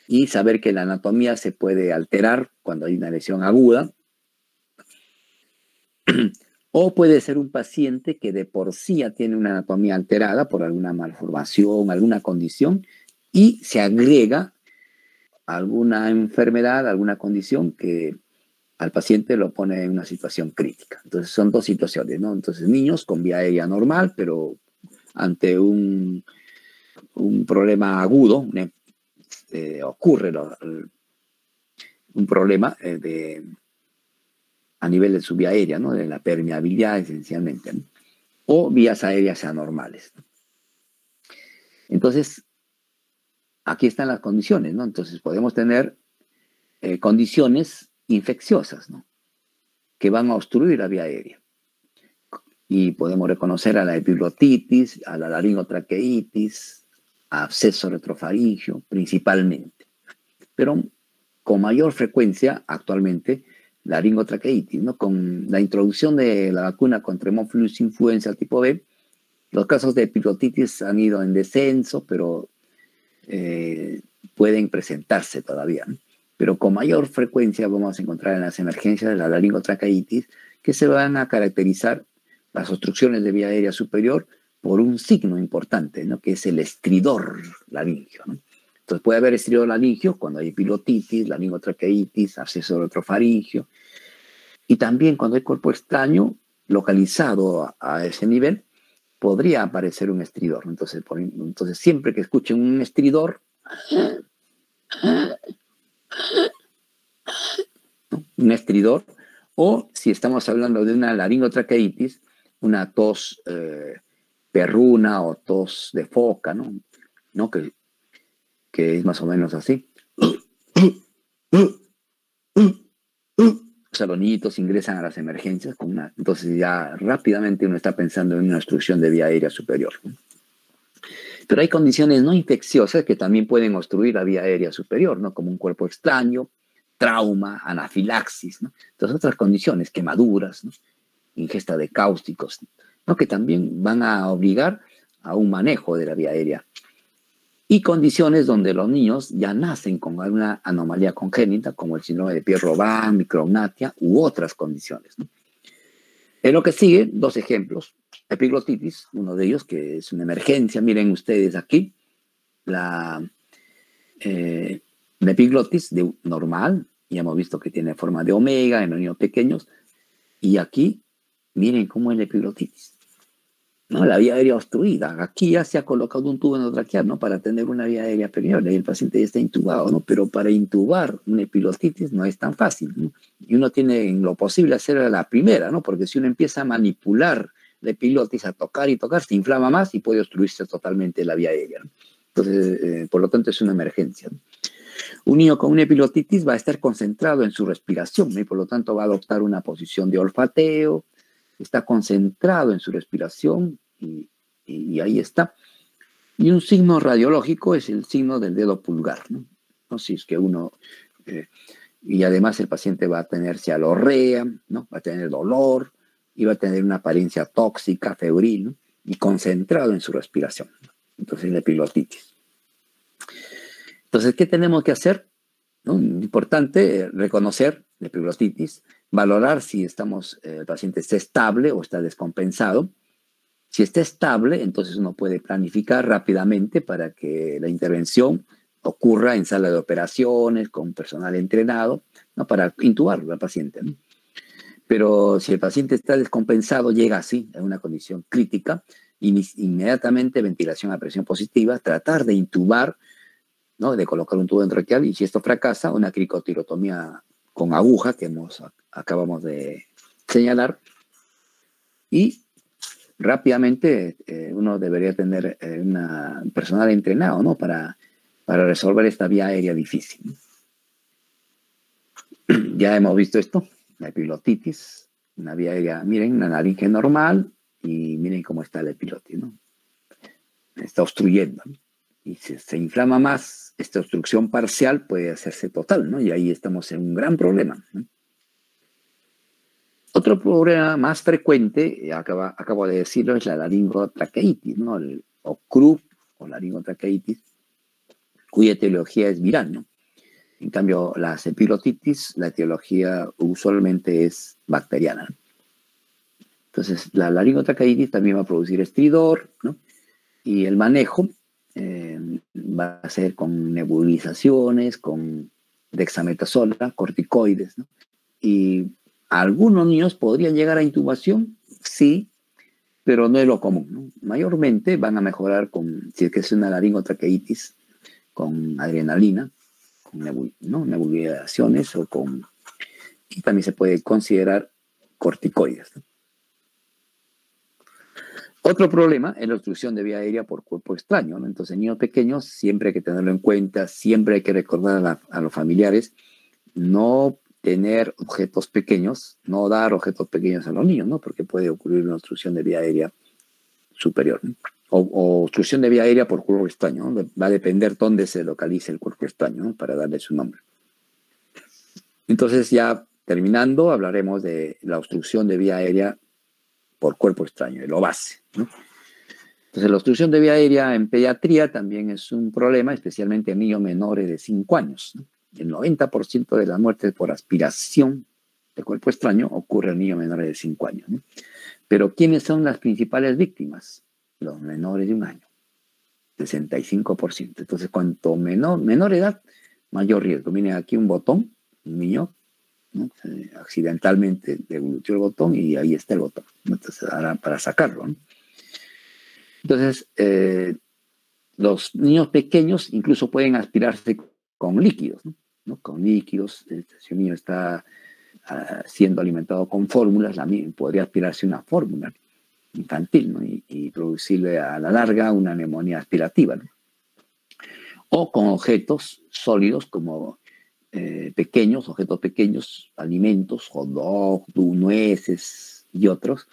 y saber que la anatomía se puede alterar cuando hay una lesión aguda, o puede ser un paciente que de por sí ya tiene una anatomía alterada por alguna malformación, alguna condición, y se agrega alguna enfermedad, alguna condición que al paciente lo pone en una situación crítica. Entonces son dos situaciones, ¿no? Entonces niños con vía aérea normal, pero ante un problema agudo, ocurre un problema a nivel de su vía aérea, ¿no?, de la permeabilidad esencialmente, ¿no?, o vías aéreas anormales, ¿no? Entonces, aquí están las condiciones, ¿no? Entonces podemos tener condiciones infecciosas, ¿no?, que van a obstruir la vía aérea. Y podemos reconocer a la epiglotitis, a la laringotraqueitis, a absceso retrofaringio, principalmente. Pero con mayor frecuencia, actualmente, laringotraqueitis, ¿no? Con la introducción de la vacuna contra Haemophilus influenza tipo B, los casos de epiglotitis han ido en descenso, pero pueden presentarse todavía, ¿no? Pero con mayor frecuencia vamos a encontrar en las emergencias de la laringotraqueitis, que se van a caracterizar las obstrucciones de vía aérea superior por un signo importante, ¿no?, que es el estridor laringio, ¿no? Entonces puede haber estridor laringio cuando hay epiglotitis, laringotraqueitis, absceso retrofaringio, y también cuando hay cuerpo extraño localizado a ese nivel, podría aparecer un estridor. Entonces siempre que escuchen un estridor, ¿no?, un estridor, o si estamos hablando de una laringotraqueitis, una tos perruna o tos de foca, ¿no? Que es más o menos así. O sea, los niñitos ingresan a las emergencias entonces ya rápidamente uno está pensando en una obstrucción de vía aérea superior, ¿no? Pero hay condiciones no infecciosas que también pueden obstruir la vía aérea superior, ¿no?, como un cuerpo extraño, trauma, anafilaxis, ¿no? Entonces otras condiciones, quemaduras, ¿no?, ingesta de cáusticos. ¿no? Que también van a obligar a un manejo de la vía aérea. Y condiciones donde los niños ya nacen con alguna anomalía congénita, como el síndrome de Pierre-Robin, micrognatia u otras condiciones, ¿no? En lo que sigue, dos ejemplos. Epiglotitis, uno de ellos que es una emergencia. Miren ustedes aquí, la epiglotis normal, ya hemos visto que tiene forma de omega en los niños pequeños, y aquí, miren cómo es la epiglotitis, ¿no? La vía aérea obstruida. Aquí ya se ha colocado un tubo endotraqueal, ¿no? Para tener una vía aérea permeable y el paciente ya está intubado, ¿no? Pero para intubar una epiglotitis no es tan fácil, ¿no? Y uno tiene en lo posible hacer a la primera, ¿no? Porque si uno empieza a manipular la epiglotis, a tocar y tocar, se inflama más y puede obstruirse totalmente la vía aérea, ¿no? Entonces, por lo tanto, es una emergencia, ¿no? Un niño con una epiglotitis va a estar concentrado en su respiración, ¿no? Y por lo tanto va a adoptar una posición de olfateo, está concentrado en su respiración y ahí está. Y un signo radiológico es el signo del dedo pulgar, ¿no? ¿No? Si es que uno... y además el paciente va a tener cialorrea, ¿no? Va a tener dolor y va a tener una apariencia tóxica, febril, ¿no? Y concentrado en su respiración. Entonces la epiglotitis. Entonces, ¿qué tenemos que hacer? ¿No? Importante reconocer la epiglotitis, valorar si el paciente está estable o está descompensado. Si está estable, entonces uno puede planificar rápidamente para que la intervención ocurra en sala de operaciones, con personal entrenado, ¿no? Para intubarlo al paciente, ¿no? Pero si el paciente está descompensado, llega así, a una condición crítica, inmediatamente ventilación a presión positiva, tratar de intubar, ¿no? De colocar un tubo endotraqueal, y si esto fracasa, una cricotirotomía con aguja que acabamos de señalar, y rápidamente uno debería tener un personal entrenado, ¿no? Para resolver esta vía aérea difícil. Ya hemos visto esto, la epiglotitis, una vía aérea, miren, una laringe normal, y miren cómo está la epiglotis, ¿no? Está obstruyendo, ¿no? Y si se inflama más, esta obstrucción parcial puede hacerse total, ¿no? Y ahí estamos en un gran problema, ¿no? Otro problema más frecuente, acabo de decirlo, es la laringotraqueitis, ¿no? O CRUF, o laringotraqueitis, cuya etiología es viral, ¿no? En cambio, las epiglotitis, la etiología usualmente es bacteriana. Entonces, la laringotraqueitis también va a producir estridor, ¿no? Y el manejo va a ser con nebulizaciones, con dexametasona, corticoides, ¿no? Y algunos niños podrían llegar a intubación, sí, pero no es lo común, ¿no? Mayormente van a mejorar si es que es una laringotraqueitis, con adrenalina, con nebulizaciones y también se puede considerar corticoides, ¿no? Otro problema es la obstrucción de vía aérea por cuerpo extraño, ¿no? Entonces, niños pequeños siempre hay que tenerlo en cuenta, siempre hay que recordar a los familiares, no tener objetos pequeños, no dar objetos pequeños a los niños, ¿no? Porque puede ocurrir una obstrucción de vía aérea superior, ¿no? O obstrucción de vía aérea por cuerpo extraño, ¿no? Va a depender dónde se localice el cuerpo extraño, ¿no? Para darle su nombre. Entonces, ya terminando, hablaremos de la obstrucción de vía aérea por cuerpo extraño, de lo base, ¿no? Entonces, la obstrucción de vía aérea en pediatría también es un problema, especialmente en niños menores de 5 años, ¿no? El 90% de las muertes por aspiración de cuerpo extraño ocurre en niños menores de 5 años, ¿no? Pero ¿quiénes son las principales víctimas? Los menores de 1 año, 65%. Entonces, cuanto menor edad, mayor riesgo. Miren aquí un botón, un niño, ¿no? Accidentalmente deglutió el botón y ahí está el botón. Entonces, ahora para sacarlo, ¿no? Entonces, los niños pequeños incluso pueden aspirarse con líquidos, ¿no? Con líquidos. Si un niño está siendo alimentado con fórmulas, podría aspirarse una fórmula infantil, ¿no? Y producirle a la larga una neumonía aspirativa, ¿no? O con objetos sólidos como objetos pequeños, alimentos, hot dog, nueces y otros,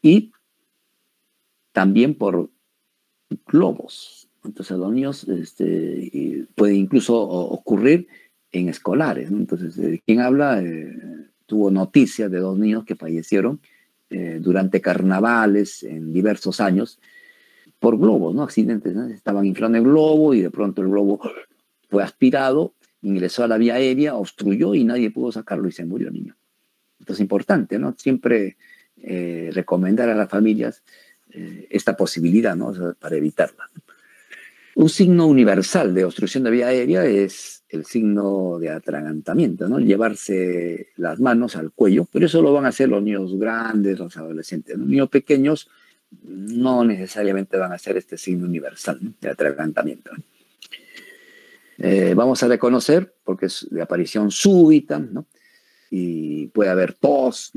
y también por globos. Entonces, los niños puede incluso ocurrir en escolares, ¿no? Entonces, quien habla tuvo noticias de 2 niños que fallecieron durante carnavales en diversos años por globos, ¿no? Accidentes, ¿no? Estaban inflando el globo y de pronto el globo fue aspirado, ingresó a la vía aérea, obstruyó y nadie pudo sacarlo y se murió el niño. Entonces, importante, ¿no? Siempre recomendar a las familias esta posibilidad, ¿no? O sea, para evitarla. Un signo universal de obstrucción de vía aérea es el signo de atragantamiento, ¿no? Llevarse las manos al cuello, pero eso lo van a hacer los niños grandes, los adolescentes. Los niños pequeños no necesariamente van a hacer este signo universal, ¿no? De atragantamiento. Vamos a reconocer, porque es de aparición súbita, ¿no? Y puede haber tos,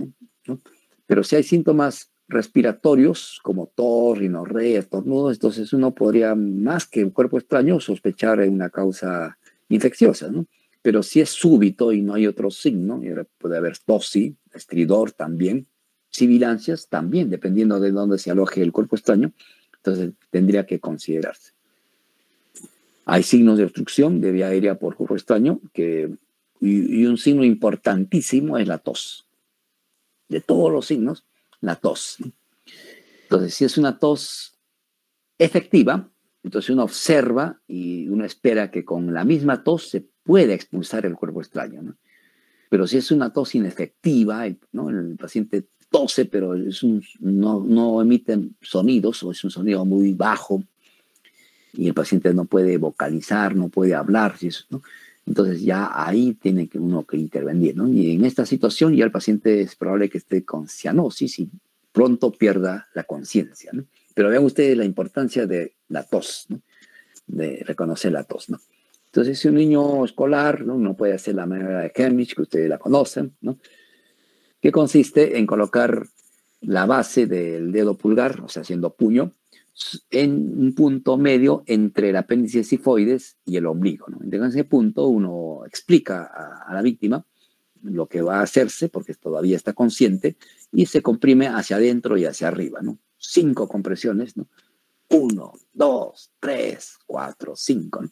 ¿no? Pero si hay síntomas respiratorios como tos, rinorrea, estornudos, entonces uno podría, más que un cuerpo extraño, sospechar en una causa infecciosa, ¿no? Pero si es súbito y no hay otro signo, puede haber tos, sí, estridor también, sibilancias también, dependiendo de dónde se aloje el cuerpo extraño, entonces tendría que considerarse. Hay signos de obstrucción de vía aérea por cuerpo extraño y un signo importantísimo es la tos. De todos los signos, la tos. Entonces, si es una tos efectiva, entonces uno observa y uno espera que con la misma tos se pueda expulsar el cuerpo extraño, ¿no? Pero si es una tos inefectiva, ¿no? El paciente tose, pero no emite sonidos o es un sonido muy bajo y el paciente no puede vocalizar, no puede hablar, ¿no? Entonces ya ahí tiene que uno que intervenir, ¿no? Y en esta situación ya el paciente es probable que esté con cianosis y pronto pierda la conciencia, ¿no? Pero vean ustedes la importancia de la tos, ¿no? De reconocer la tos, ¿no? Entonces, si un niño escolar, ¿no? Uno puede hacer la maniobra de Heimlich, que ustedes la conocen, ¿no? Que consiste en colocar la base del dedo pulgar, o sea, haciendo puño, en un punto medio entre el apéndice sifoides y el ombligo, ¿no? En ese punto uno explica a la víctima lo que va a hacerse, porque todavía está consciente, y se comprime hacia adentro y hacia arriba, ¿no? 5 compresiones, ¿no? 1, 2, 3, 4, 5, ¿no?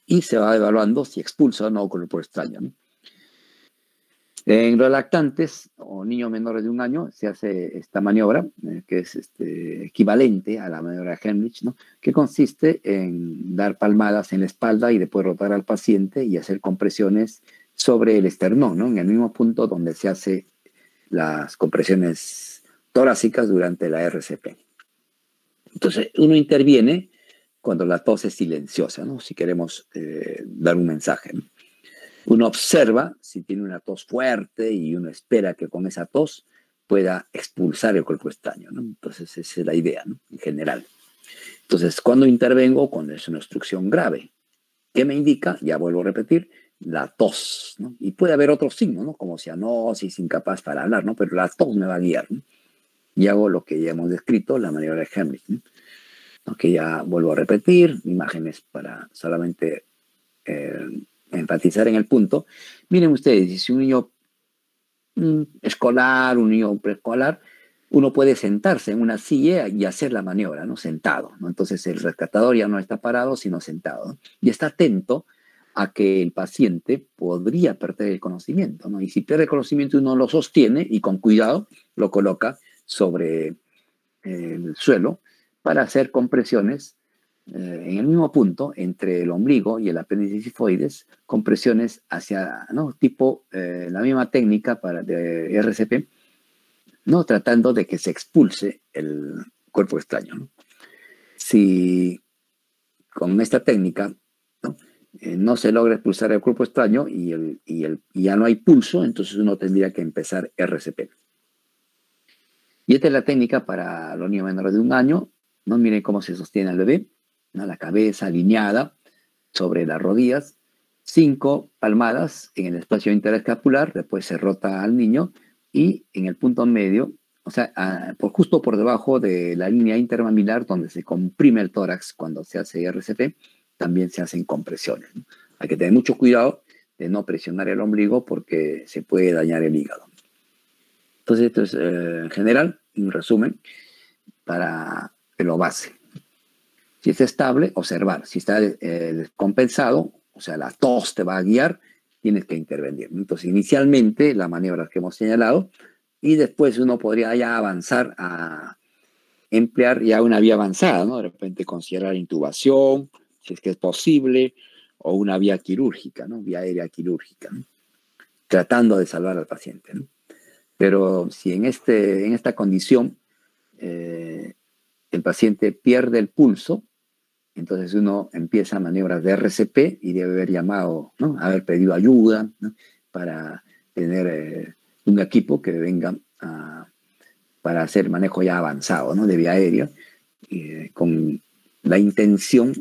Y se va evaluando si expulsa o no cuerpo extraño, ¿no? En los lactantes o niños menores de 1 año se hace esta maniobra, que es equivalente a la maniobra de Heimlich, ¿no? Que consiste en dar palmadas en la espalda y después rotar al paciente y hacer compresiones sobre el esternón, ¿no? En el mismo punto donde se hace las compresiones torácicas durante la RCP. Entonces, uno interviene cuando la tos es silenciosa, ¿no? Si queremos dar un mensaje, ¿no? Uno observa si tiene una tos fuerte y uno espera que con esa tos pueda expulsar el cuerpo extraño, ¿no? Entonces, esa es la idea, ¿no? En general. Entonces, cuando intervengo, cuando es una obstrucción grave, ¿qué me indica? Ya vuelvo a repetir, la tos, ¿no? Y puede haber otros signos, ¿no? Como cianosis, incapaz para hablar, ¿no? Pero la tos me va a guiar, ¿no? Y hago lo que ya hemos descrito, la maniobra de Heimlich, ¿no? Que ya vuelvo a repetir, imágenes para solamente enfatizar en el punto. Miren ustedes, si un niño escolar, un niño preescolar, uno puede sentarse en una silla y hacer la maniobra, ¿no? Sentado, ¿no? Entonces el rescatador ya no está parado, sino sentado, ¿no? Y está atento a que el paciente podría perder el conocimiento, ¿no? Y si pierde el conocimiento, uno lo sostiene y con cuidado lo coloca sobre el suelo para hacer compresiones en el mismo punto entre el ombligo y el apéndice sifoides, compresiones hacia, ¿no? Tipo la misma técnica de RCP, ¿no? Tratando de que se expulse el cuerpo extraño, ¿no? Si con esta técnica, ¿no? No se logra expulsar el cuerpo extraño y ya no hay pulso, entonces uno tendría que empezar RCP. Y esta es la técnica para los niños menores de 1 año, ¿no? Miren cómo se sostiene el bebé, ¿no? La cabeza alineada sobre las rodillas, 5 palmadas en el espacio interescapular, después se rota al niño y en el punto medio, o sea, justo por debajo de la línea intermamilar donde se comprime el tórax cuando se hace RCP, también se hacen compresiones, ¿no? Hay que tener mucho cuidado de no presionar el ombligo porque se puede dañar el hígado. Entonces, esto es en general, un resumen para lo base. Si está estable, observar. Si está descompensado, o sea, la tos te va a guiar, tienes que intervenir. Entonces, inicialmente, las maniobras que hemos señalado, Y después uno podría ya avanzar a emplear ya una vía avanzada, ¿no? De repente considerar intubación, si es que es posible, o una vía quirúrgica, ¿no? Vía aérea quirúrgica, ¿no? Tratando de salvar al paciente, ¿no? Pero si en esta condición el paciente pierde el pulso, entonces uno empieza maniobras de RCP y debe haber llamado, ¿no? Haber pedido ayuda, ¿no? Para tener un equipo que venga para hacer manejo ya avanzado, ¿no? De vía aérea, con la intención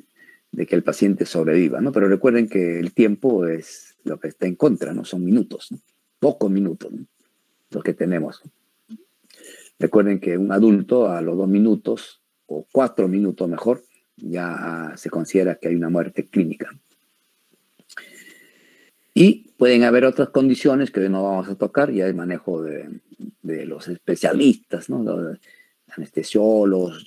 de que el paciente sobreviva, ¿no? Pero recuerden que el tiempo es lo que está en contra, ¿no? Son minutos, ¿no? Pocos minutos, ¿no? Los que tenemos. Recuerden que un adulto a los 2 minutos, o 4 minutos mejor, ya se considera que hay una muerte clínica. Y pueden haber otras condiciones que hoy no vamos a tocar, ya el manejo de los especialistas, ¿no? Los anestesiólogos,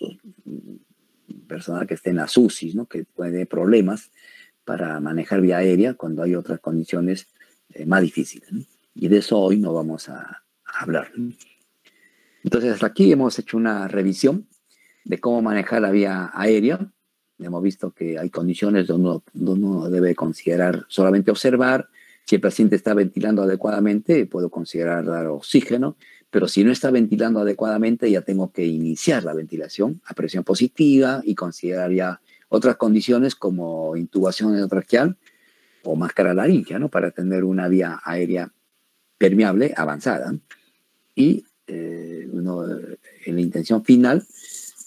personal que esté en las UCIs, ¿no? Que puede tener problemas para manejar vía aérea cuando hay otras condiciones más difíciles, ¿no? Y de eso hoy no vamos a hablar, ¿no? Entonces, hasta aquí hemos hecho una revisión de cómo manejar la vía aérea. Hemos visto que hay condiciones donde uno debe considerar solamente observar. Si el paciente está ventilando adecuadamente, puedo considerar dar oxígeno, pero si no está ventilando adecuadamente, ya tengo que iniciar la ventilación a presión positiva y considerar ya otras condiciones como intubación endotraqueal o máscara laríngea, ¿no? Para tener una vía aérea permeable avanzada. Y la intención final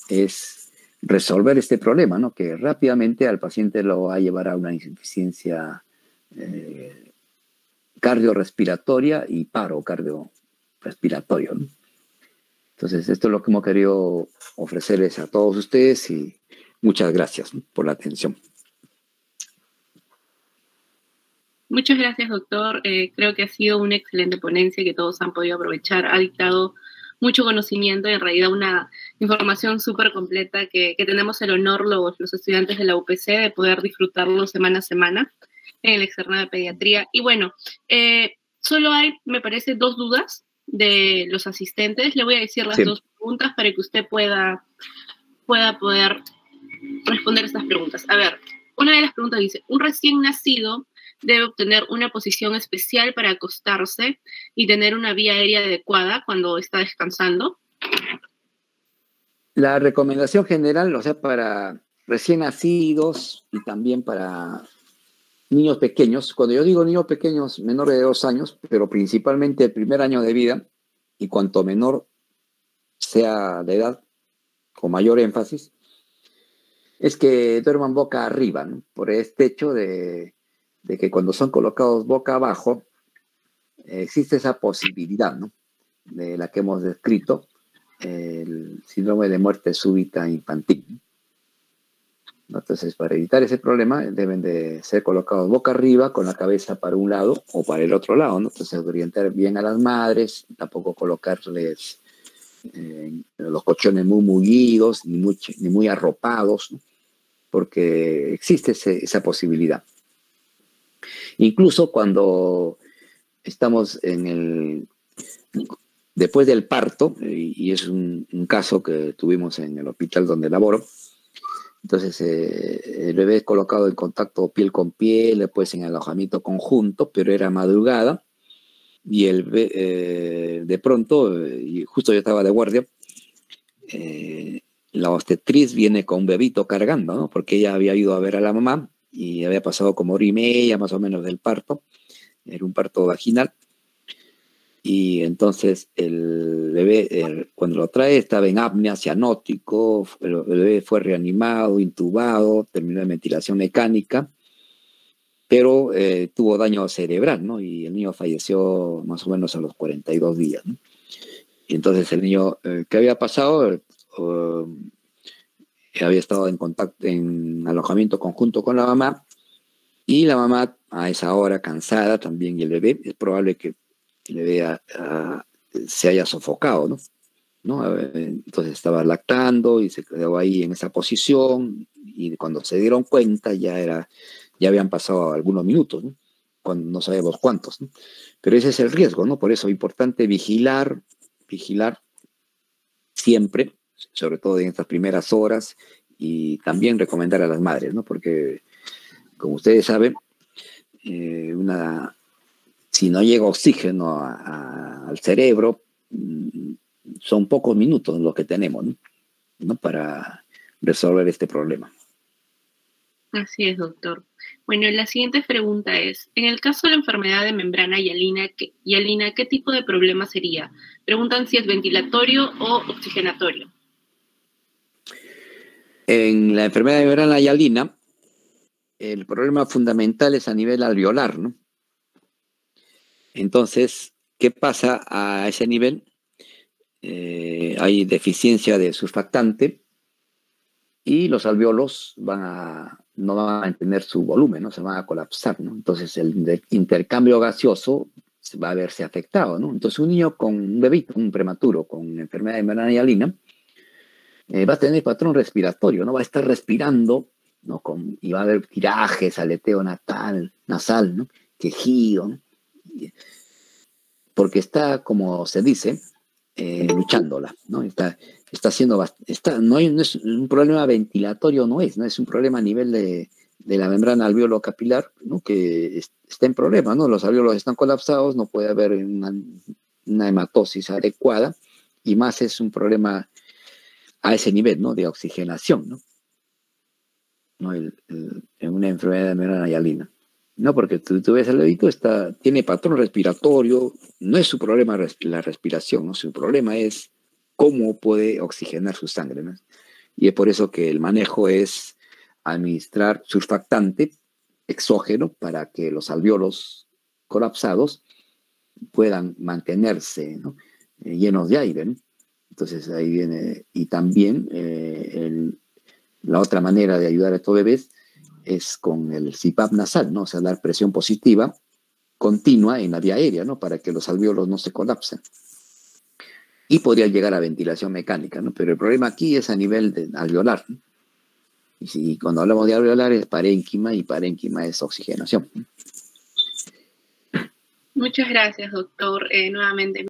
es resolver este problema, ¿no? Que rápidamente al paciente lo va a llevar a una insuficiencia cardiorrespiratoria y paro cardiorrespiratorio, ¿no? Entonces, esto es lo que hemos querido ofrecerles a todos ustedes y muchas gracias, ¿no? Por la atención. Muchas gracias, doctor. Creo que ha sido una excelente ponencia que todos han podido aprovechar. Ha dictado mucho conocimiento y en realidad una información súper completa que tenemos el honor los estudiantes de la UPC de poder disfrutarlo semana a semana en el externado de pediatría. Y bueno, solo hay, me parece, 2 dudas de los asistentes. Le voy a decir las 2 preguntas para que usted pueda poder responder estas preguntas. A ver, una de las preguntas dice, un recién nacido debe obtener una posición especial para acostarse y tener una vía aérea adecuada cuando está descansando. La recomendación general, o sea, para recién nacidos y también para niños pequeños, cuando yo digo niños pequeños, menores de 2 años, pero principalmente el primer año de vida, y cuanto menor sea de edad, con mayor énfasis, es que duerman boca arriba, ¿no? Por este hecho de que cuando son colocados boca abajo, existe esa posibilidad, ¿no? De la que hemos descrito, el síndrome de muerte súbita infantil, ¿no? Entonces, para evitar ese problema, deben de ser colocados boca arriba, con la cabeza para un lado o para el otro lado, ¿no? Entonces, orientar bien a las madres, tampoco colocarles los colchones muy mullidos, ni muy arropados, ¿no? Porque existe esa posibilidad. Incluso cuando estamos después del parto, y es un caso que tuvimos en el hospital donde laboro, entonces el bebé es colocado en contacto piel con piel, después en alojamiento conjunto, pero era madrugada, y de pronto, y justo yo estaba de guardia, la obstetriz viene con un bebito cargando, ¿no? Porque ella había ido a ver a la mamá y había pasado como 1 hora y media más o menos del parto. Era un parto vaginal. Y entonces el bebé, cuando lo trae, estaba en apnea, cianótico. El bebé fue reanimado, intubado, terminó en ventilación mecánica, pero tuvo daño cerebral, ¿no? Y el niño falleció más o menos a los 42 días, ¿no? Y entonces el niño, ¿qué había pasado? Había estado en contacto, en alojamiento conjunto con la mamá, y la mamá a esa hora cansada también, y el bebé, es probable que el bebé se haya sofocado, ¿no? Entonces estaba lactando y se quedó ahí en esa posición, y cuando se dieron cuenta ya habían pasado algunos minutos, ¿no? Cuando no sabemos cuántos, ¿no? Pero ese es el riesgo, ¿no? Por eso es importante vigilar vigilar siempre, sobre todo en estas primeras horas, y también recomendar a las madres, ¿no? Porque, como ustedes saben, si no llega oxígeno al cerebro, son pocos minutos lo que tenemos, ¿no? Para resolver este problema. Así es, doctor. Bueno, la siguiente pregunta es, en el caso de la enfermedad de membrana hialina, ¿qué tipo de problema sería? Preguntan si es ventilatorio o oxigenatorio. En la enfermedad de membrana hialina, el problema fundamental es a nivel alveolar, ¿no? Entonces, ¿qué pasa a ese nivel? Hay deficiencia de surfactante y los alveolos no van a mantener su volumen, ¿no? Se van a colapsar, ¿no? Entonces el intercambio gaseoso va a verse afectado, ¿no? Entonces un bebito, un prematuro con enfermedad de membrana hialina, va a tener patrón respiratorio, ¿no? Va a estar respirando, ¿no? Y va a haber tirajes, aleteo nasal, ¿no? Quejido, ¿no? Porque está, como se dice, luchándola, ¿no? No es un problema ventilatorio, no es un problema a nivel de la membrana alveolo capilar, ¿no? Que está en problema, ¿no? Los alveolos están colapsados, no puede haber una hematosis adecuada, y más es un problema a ese nivel, ¿no? De oxigenación, ¿no? En una enfermedad de membrana hialina. No, porque tú ves el bebito, tiene patrón respiratorio, no es su problema la respiración, ¿no? Su problema es cómo puede oxigenar su sangre, ¿no? Y es por eso que el manejo es administrar surfactante exógeno para que los alveolos colapsados puedan mantenerse, ¿no? Llenos de aire, ¿no? Entonces ahí viene, y también la otra manera de ayudar a estos bebés es con el CPAP nasal, ¿no? O sea, dar presión positiva continua en la vía aérea, ¿no? Para que los alveolos no se colapsen. Y podría llegar a ventilación mecánica, ¿no? Pero el problema aquí es a nivel alveolar, ¿no? Y cuando hablamos de alveolar es parénquima, y parénquima es oxigenación. Muchas gracias, doctor. Nuevamente.